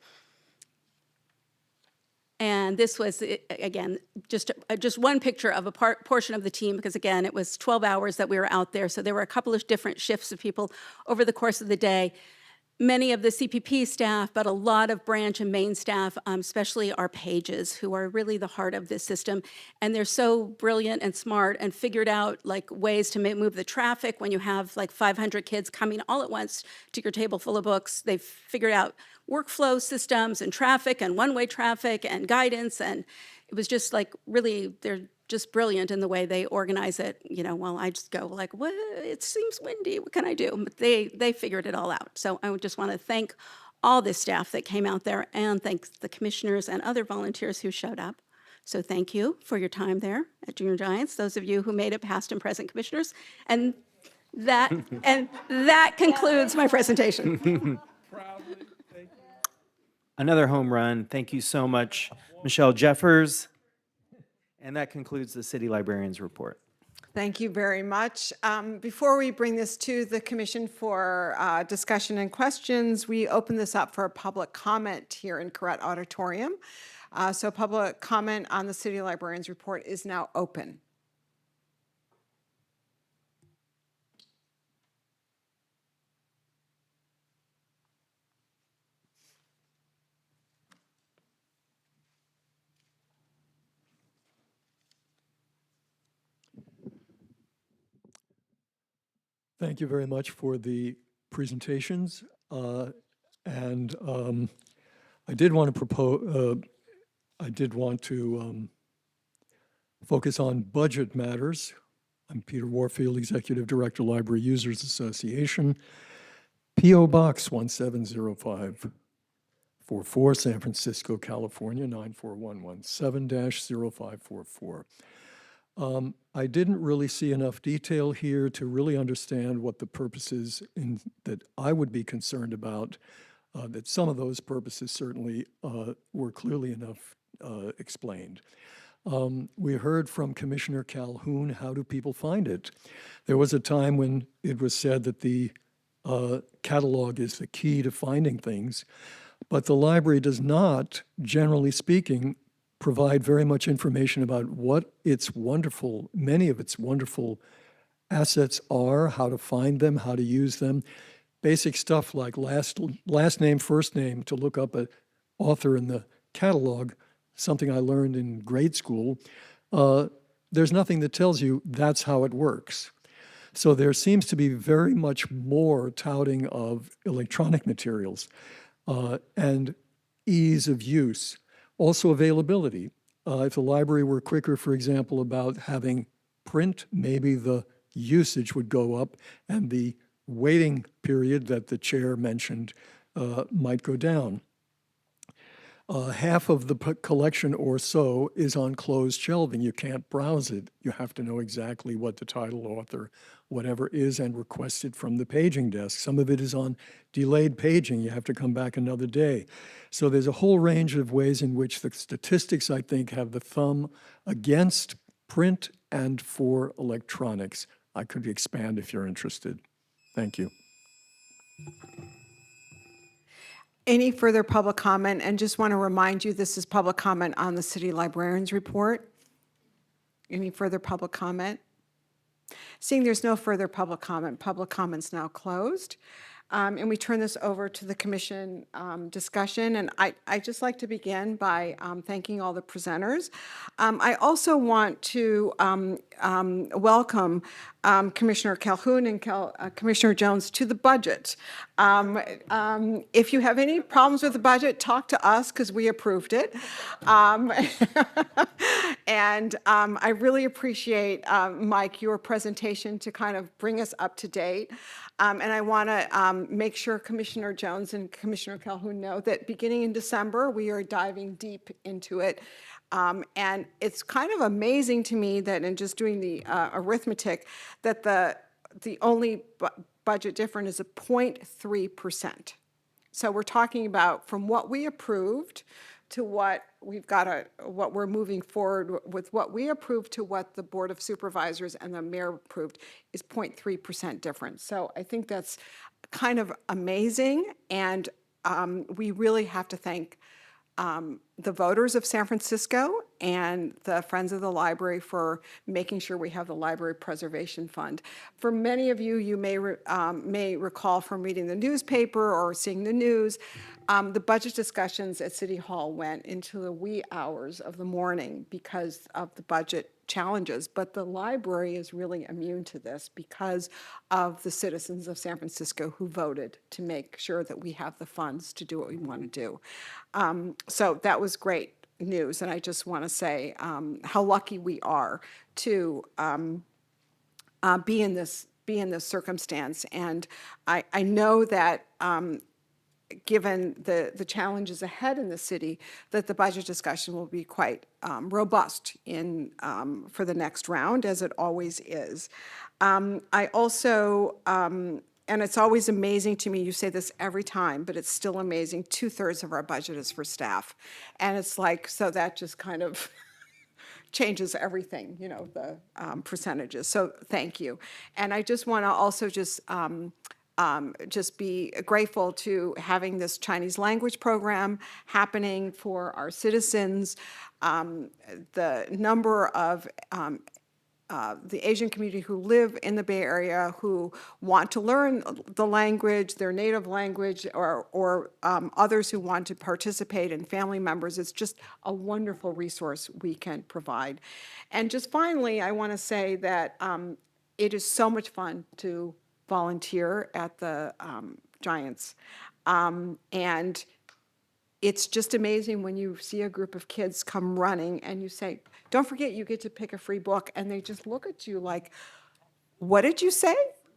And this was, again, just one picture of a portion of the team, because again, it was 12 hours that we were out there, so there were a couple of different shifts of people over the course of the day. Many of the CPP staff, but a lot of branch and main staff, especially our pages, who are really the heart of this system. And they're so brilliant and smart and figured out like ways to move the traffic when you have like 500 kids coming all at once to your table full of books. They've figured out workflow systems and traffic and one-way traffic and guidance. And it was just like really, they're just brilliant in the way they organize it. While I just go like, what? It seems windy, what can I do? But they figured it all out. So I would just want to thank all the staff that came out there, and thank the commissioners and other volunteers who showed up. So thank you for your time there at Junior Giants, those of you who made it, past and present commissioners. And that concludes my presentation. Another home run. Thank you so much, Michelle Jeffers. And that concludes the City Librarian's report. Thank you very much. Before we bring this to the commission for discussion and questions, we open this up for a public comment here in Correct Auditorium. So public comment on the City Librarian's report is now open. Thank you very much for the presentations. And I did want to focus on budget matters. I'm Peter Warfield, Executive Director, Library Users Association. P.O. Box 170544, San Francisco, California, 94117-0544. I didn't really see enough detail here to really understand what the purposes that I would be concerned about. That some of those purposes certainly were clearly enough explained. We heard from Commissioner Calhoun, how do people find it? There was a time when it was said that the catalog is the key to finding things, but the library does not, generally speaking, provide very much information about what many of its wonderful assets are, how to find them, how to use them. Basic stuff like last name, first name, to look up an author in the catalog, something I learned in grade school. There's nothing that tells you that's how it works. So there seems to be very much more touting of electronic materials and ease of use. Also availability. If the library were quicker, for example, about having print, maybe the usage would go up and the waiting period that the chair mentioned might go down. Half of the collection or so is on closed shelving. You can't browse it. You have to know exactly what the title, author, whatever is, and request it from the paging desk. Some of it is on delayed paging. You have to come back another day. So there's a whole range of ways in which the statistics, I think, have the thumb against print and for electronics. I could expand if you're interested. Thank you. Any further public comment? And just want to remind you, this is public comment on the city librarian's report. Any further public comment? Seeing there's no further public comment's now closed. And we turn this over to the commission discussion. And I'd just like to begin by thanking all the presenters. I also want to welcome Commissioner Calhoun and Commissioner Jones to the budget. If you have any problems with the budget, talk to us because we approved it. And I really appreciate, Mike, your presentation to kind of bring us up to date. And I want to make sure Commissioner Jones and Commissioner Calhoun know that beginning in December, we are diving deep into it. And it's kind of amazing to me that in just doing the arithmetic, that the only budget difference is a 0.3%. So we're talking about from what we approved to what what we're moving forward with, what we approved to what the Board of Supervisors and the mayor approved is 0.3% difference. So I think that's kind of amazing, and we really have to thank the voters of San Francisco and the Friends of the Library for making sure we have the Library Preservation Fund. For many of you, you may recall from reading the newspaper or seeing the news, the budget discussions at City Hall went into the wee hours of the morning because of the budget challenges, but the library is really immune to this because of the citizens of San Francisco who voted to make sure that we have the funds to do what we want to do. So that was great news, and I just want to say how lucky we are to be in this circumstance. And I know that given the challenges ahead in the city, that the budget discussion will be quite robust for the next round, as it always is. I also, and it's always amazing to me, you say this every time, but it's still amazing, 2/3 of our budget is for staff. And it's like, so that just kind of changes everything, the percentages. So thank you. And I just want to also just be grateful to having this Chinese language program happening for our citizens. The number of the Asian community who live in the Bay Area who want to learn the language, their native language, or others who want to participate, and family members. It's just a wonderful resource we can provide. And just finally, I want to say that it is so much fun to volunteer at the Giants. And it's just amazing when you see a group of kids come running and you say, don't forget you get to pick a free book. And they just look at you like, what did you say?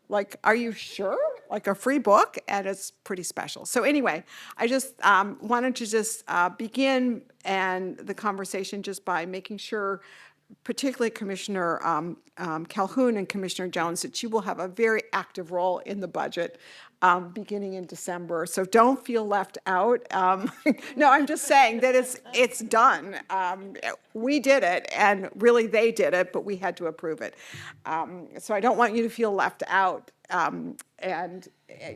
Like, are you sure? Like a free book? And it's pretty special. So anyway, I just wanted to just begin and the conversation just by making sure, particularly Commissioner Calhoun and Commissioner Jones, that you will have a very active role in the budget beginning in December. So don't feel left out. No, I'm just saying that it's done. We did it, and really they did it, but we had to approve it. So I don't want you to feel left out, and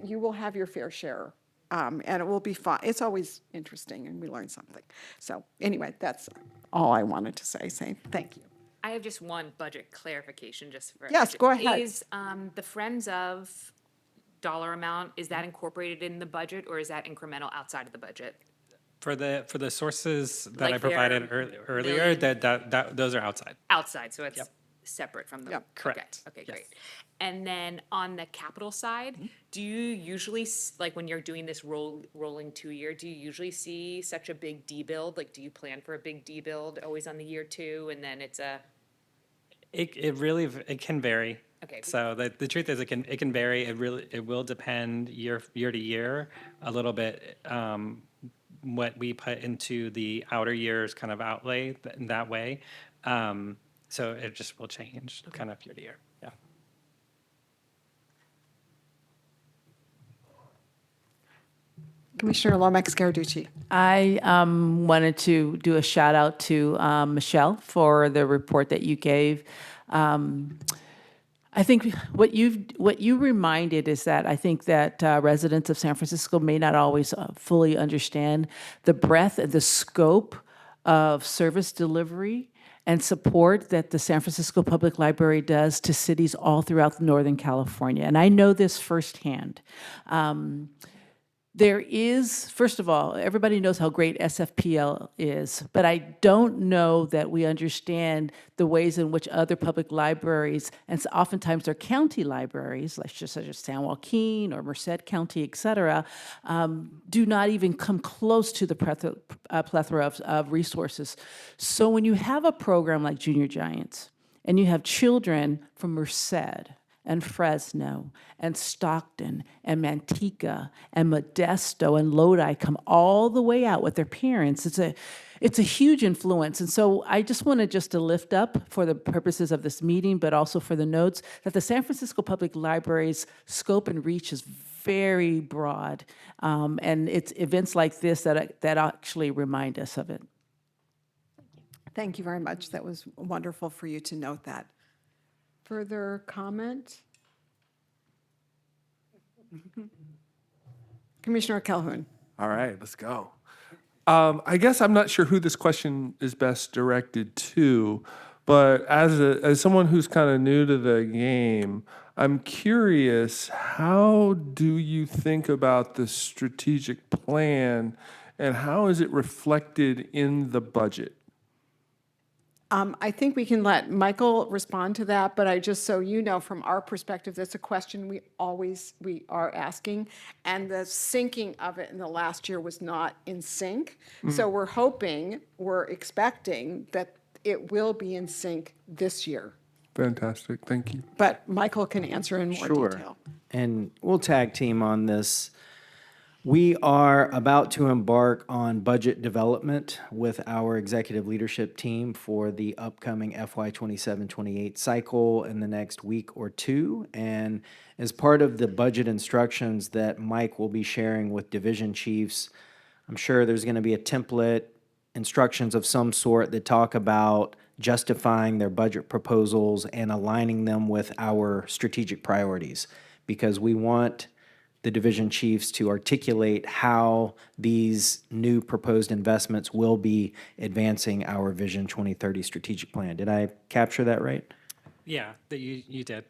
you will have your fair share. And it will be fun. It's always interesting, and we learn something. So anyway, that's all I wanted to say. Thank you. I have just one budget clarification just for. Yes, go ahead. Is the Friends of dollar amount, is that incorporated in the budget or is that incremental outside of the budget? For the sources that I Like provided their earlier, million- that those are outside. Outside, so it's separate from the. Yep. Correct. Okay, Yes. great. And then on the capital side, do you usually, like when you're doing this rolling 2-year, do you usually see such a big debuild? Like, do you plan for a big debuild always on the year 2 and then it's a? It really can vary. Okay. So the truth is it can vary. It will depend year to year a little bit. What we put into the outer years kind of outlay in that way. So it just will change kind of year to year. Yeah. Commissioner Lomax-Garducci. I wanted to do a shout out to Michelle for the report that you gave. I think what you reminded is that I think that residents of San Francisco may not always fully understand the breadth and the scope of service delivery and support that the San Francisco Public Library does to cities all throughout Northern California. And I know this firsthand. There is, first of all, everybody knows how great SFPL is, but I don't know that we understand the ways in which other public libraries, and oftentimes they're county libraries, like just such as San Joaquin or Merced County, et cetera, do not even come close to the plethora of resources. So when you have a program like Junior Giants, and you have children from Merced, and Fresno, and Stockton, and Manteca, and Modesto, and Lodi come all the way out with their parents. It's a huge influence. And so I just wanted to lift up for the purposes of this meeting, but also for the notes, that the San Francisco Public Library's scope and reach is very broad. And it's events like this that actually remind us of it. Thank you very much. That was wonderful for you to note that. Further comment? Commissioner Calhoun. All right, let's go. I guess I'm not sure who this question is best directed to, but as someone who's kind of new to the game, I'm curious, how do you think about the strategic plan and how is it reflected in the budget? I think we can let Michael respond to that, but I just, so you know, from our perspective, that's a question we are asking. And the syncing of it in the last year was not in sync. So we're expecting that it will be in sync this year. Fantastic, thank you. But Michael can answer in more detail. And we'll tag team on this. We are about to embark on budget development with our executive leadership team for the upcoming FY 27-28 cycle in the next week or two. And as part of the budget instructions that Mike will be sharing with division chiefs, I'm sure there's going to be a template, instructions of some sort that talk about justifying their budget proposals and aligning them with our strategic priorities, because we want the division chiefs to articulate how these new proposed investments will be advancing our Vision 2030 strategic plan. Did I capture that right? Yeah, that you did.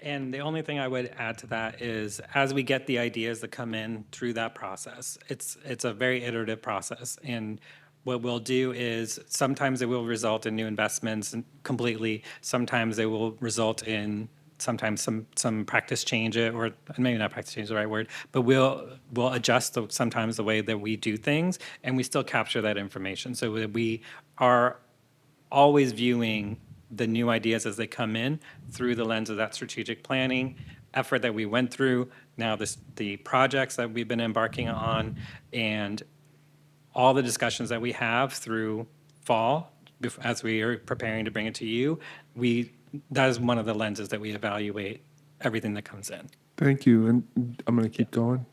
And the only thing I would add to that is, as we get the ideas that come in through that process, it's a very iterative process. And what we'll do is sometimes it will result in new investments completely. Sometimes it will result in sometimes some practice change it, or maybe not practice change is the right word, but we'll adjust sometimes the way that we do things, and we still capture that information so that we are always viewing the new ideas as they come in through the lens of that strategic planning effort that we went through, now the projects that we've been embarking on, and all the discussions that we have through fall as we are preparing to bring it to you. That is one of the lenses that we evaluate everything that comes in. Thank you, and I'm going to keep going.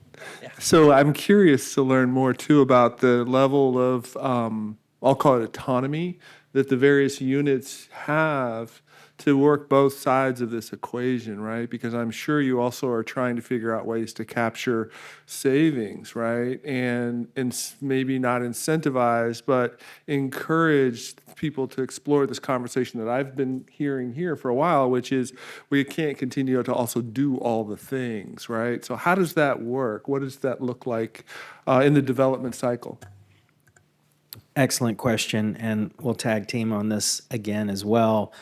So I'm curious to learn more too about the level of, I'll call it autonomy, that the various units have to work both sides of this equation, right? Because I'm sure you also are trying to figure out ways to capture savings, right? And maybe not incentivize, but encourage people to explore this conversation that I've been hearing here for a while, which is we can't continue to also do all the things, right? So how does that work? What does that look like in the development cycle? Excellent question, and we'll tag team on this again as well.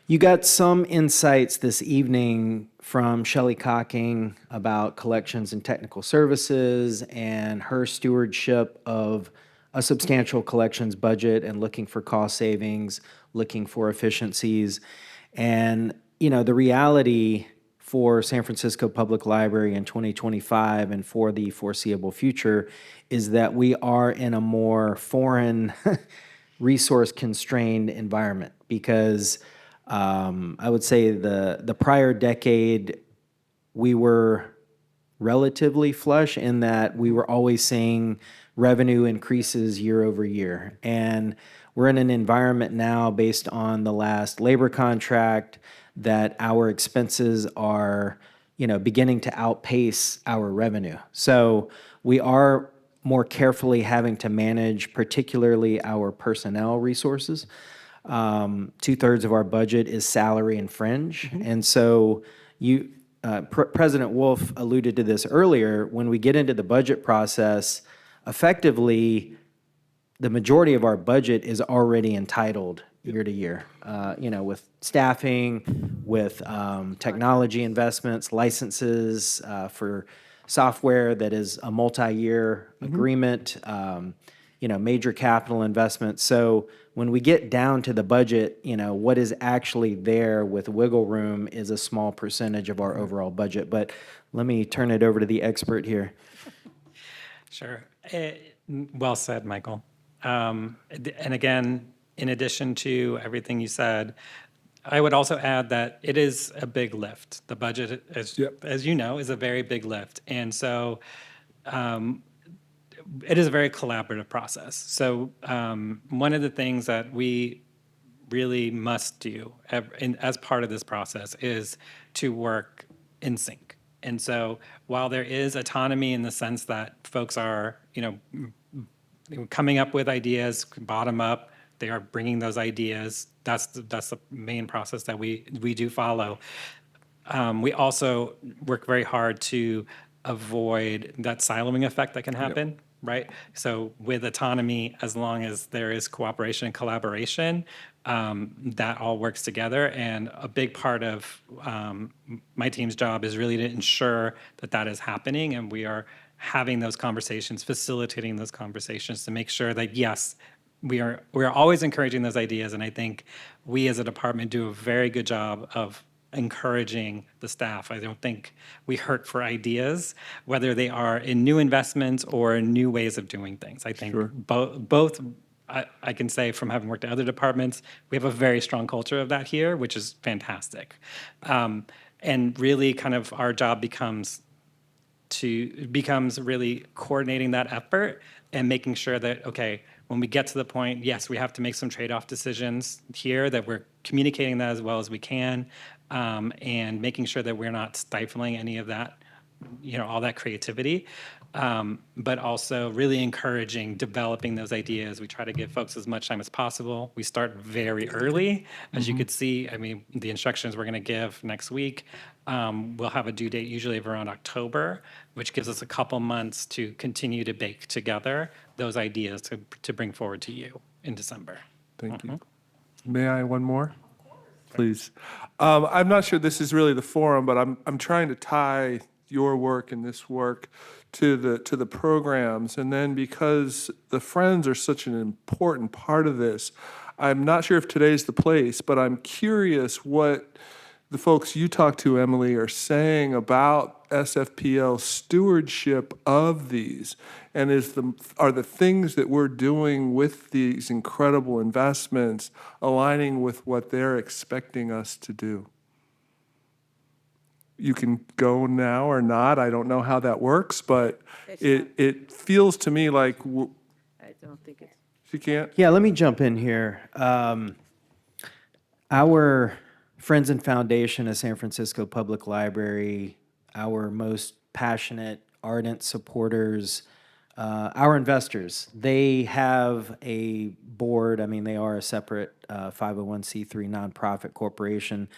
You got some insights this evening from Shelley Cocking about collections and technical services and her stewardship of a substantial collections budget and looking for cost savings, looking for efficiencies. And, the reality for San Francisco Public Library in 2025 and for the foreseeable future is that we are in a more foreign resource constrained environment because I would say the prior decade, we were relatively flush in that we were always seeing revenue increases year over year. And we're in an environment now based on the last labor contract that our expenses are, beginning to outpace our revenue. So we are more carefully having to manage particularly our personnel resources. 2/3 of our budget is salary and fringe. And so President Wolf alluded to this earlier. When we get into the budget process, effectively, the majority of our budget is already entitled year to year, with staffing, with technology investments, licenses for software that is a multi-year agreement, major capital investments. So when we get down to the budget, what is actually there with wiggle room is a small percentage of our overall budget. But let me turn it over to the expert here. Sure. Well said, Michael. And again, in addition to everything you said, I would also add that it is a big lift. The budget, as you know, is a very big lift. And so it is a very collaborative process. So one of the things that we really must do as part of this process is to work in sync. And so while there is autonomy in the sense that folks are, coming up with ideas bottom up, they are bringing those ideas. That's the main process that we do follow. We also work very hard to avoid that siloing effect that can happen, right? So with autonomy, as long as there is cooperation and collaboration, that all works together. And a big part of my team's job is really to ensure that that is happening, and we are having those conversations, facilitating those conversations to make sure that, yes, we are always encouraging those ideas. And I think we as a department do a very good job of encouraging the staff. I don't think we hurt for ideas, whether they are in new investments or new ways of doing things. I think both I can say from having worked at other departments, we have a very strong culture of that here, which is fantastic. And really kind of our job becomes really coordinating that effort and making sure that, okay, when we get to the point, yes, we have to make some trade-off decisions here, that we're communicating that as well as we can, and making sure that we're not stifling any of that, all that creativity, but also really encouraging developing those ideas. We try to give folks as much time as possible. We start very early. As you could see, I mean, the instructions we're going to give next week, we'll have a due date usually of around October, which gives us a couple months to continue to bake together those ideas to bring forward to you in December. Thank you. May I one more? please. I'm not sure this is really the forum, but I'm trying to tie your work and this work to the programs. And then because the Friends are such an important part of this, I'm not sure if today's the place, but I'm curious what the folks you talked to, Emily, are saying about SFPL stewardship of these, and are the things that we're doing with these incredible investments aligning with what they're expecting us to do? You can go now or not. I don't know how that works, but it feels to me like I don't think it's. she can't. Yeah, let me jump in here. Our Friends and Foundation of San Francisco Public Library, our most passionate, ardent supporters, our investors, they have a board. I mean, they are a separate 501c3 nonprofit corporation.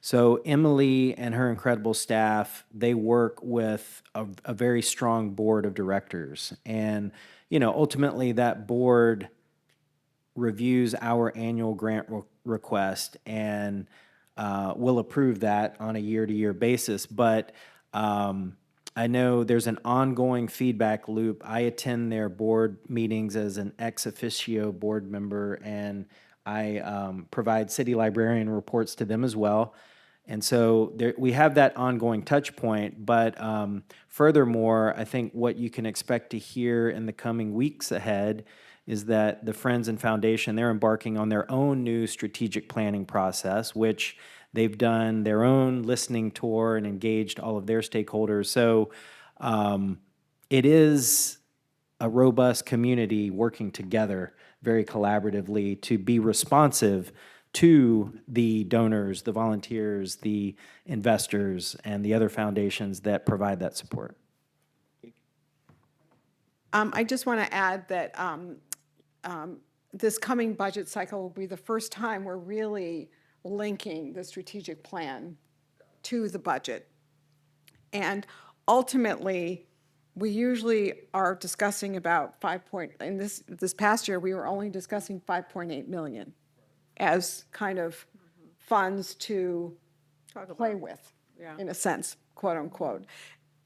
So Emily and her incredible staff, they work with a very strong board of directors. And, ultimately that board reviews our annual grant request and will approve that on a year-to-year basis. But I know there's an ongoing feedback loop. I attend their board meetings as an ex officio board member, and I provide city librarian reports to them as well. And so we have that ongoing touch point. But furthermore, I think what you can expect to hear in the coming weeks ahead is that the Friends and Foundation, they're embarking on their own new strategic planning process, which they've done their own listening tour and engaged all of their stakeholders. So it is a robust community working together very collaboratively to be responsive to the donors, the volunteers, the investors, and the other foundations that provide that support. I just want to add that this coming budget cycle will be the first time we're really linking the strategic plan to the budget. And ultimately, we usually are discussing about in this past year, we were only discussing 5.8 million as kind of funds to play with, in a sense, quote unquote.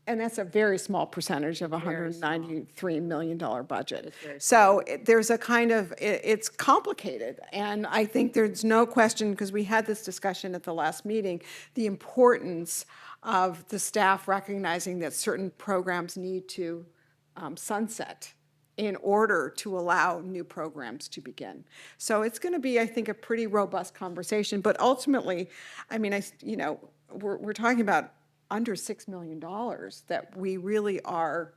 And that's a very small percentage of a $193 million budget. So there's a kind of, it's complicated. And I think there's no question, because we had this discussion at the last meeting, the importance of the staff recognizing that certain programs need to sunset in order to allow new programs to begin. So it's going to be, I think, a pretty robust conversation. But ultimately, I mean, we're talking about under $6 million that we really are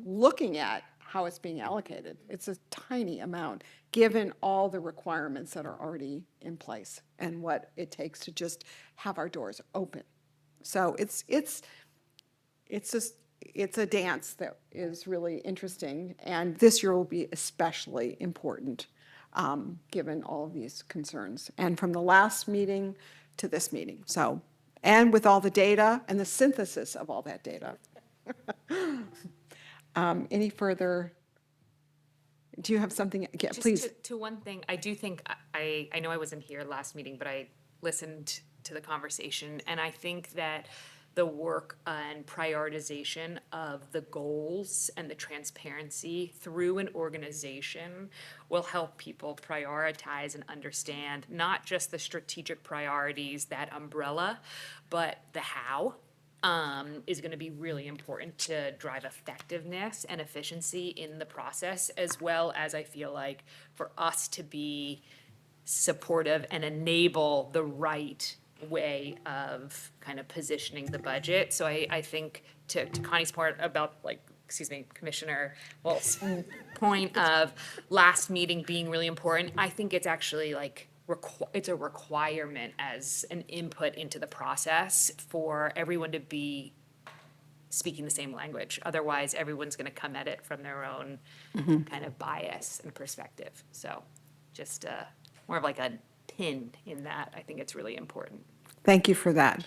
looking at how it's being allocated. It's a tiny amount, given all the requirements that are already in place and what it takes to just have our doors open. So it's a dance that is really interesting, and this year will be especially important, given all of these concerns, and from the last meeting to this meeting. So. And with all the data and the synthesis of all that data. Any further? Do you have something? Yeah, Just please. to one thing, I do think, I know I wasn't here last meeting, but I listened to the conversation, and I think that the work and prioritization of the goals and the transparency through an organization will help people prioritize and understand not just the strategic priorities, that umbrella, but the how. Is going to be really important to drive effectiveness and efficiency in the process, as well as I feel like for us to be supportive and enable the right way of kind of positioning the budget. So I think to Connie's point about Commissioner Wolf's point of last meeting being really important, I think it's actually it's a requirement as an input into the process for everyone to be speaking the same language. Otherwise, everyone's going to come at it from their own kind of bias and perspective. So just more of like a pin in that. I think it's really important. Thank you for that.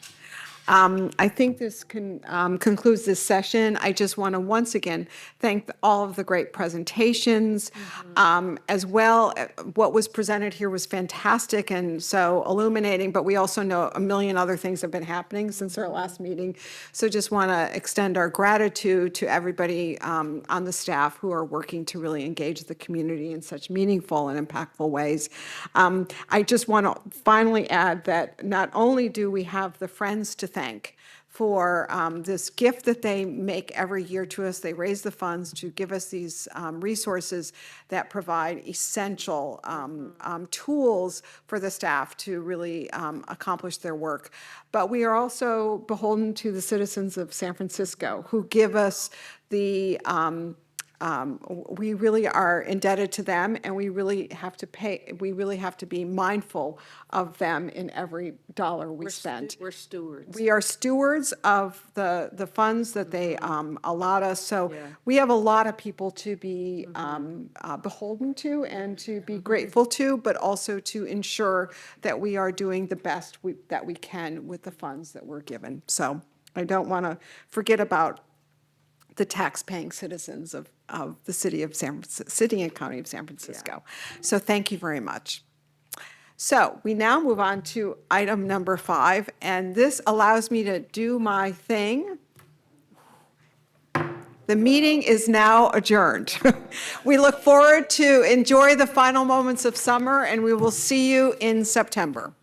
I think this concludes this session. I just want to once again thank all of the great presentations, as well. What was presented here was fantastic and so illuminating, but we also know a million other things have been happening since our last meeting. So just want to extend our gratitude to everybody on the staff who are working to really engage the community in such meaningful and impactful ways. I just want to finally add that not only do we have the Friends to thank for this gift that they make every year to us. They raise the funds to give us these resources that provide essential tools for the staff to really accomplish their work. But we are also beholden to the citizens of San Francisco who give us the we really are indebted to them, and we really have to be mindful of them in every dollar we spend. We're stewards. We are stewards of the funds that they allot us, so we have a lot of people to be beholden to and to be grateful to, but also to ensure that we are doing the best that we can with the funds that we're given. So I don't want to forget about the tax-paying citizens of the city and county of San Francisco. So thank you very much. So we now move on to item number 5, and this allows me to do my thing. The meeting is now adjourned. We look forward to enjoy the final moments of summer, and we will see you in September.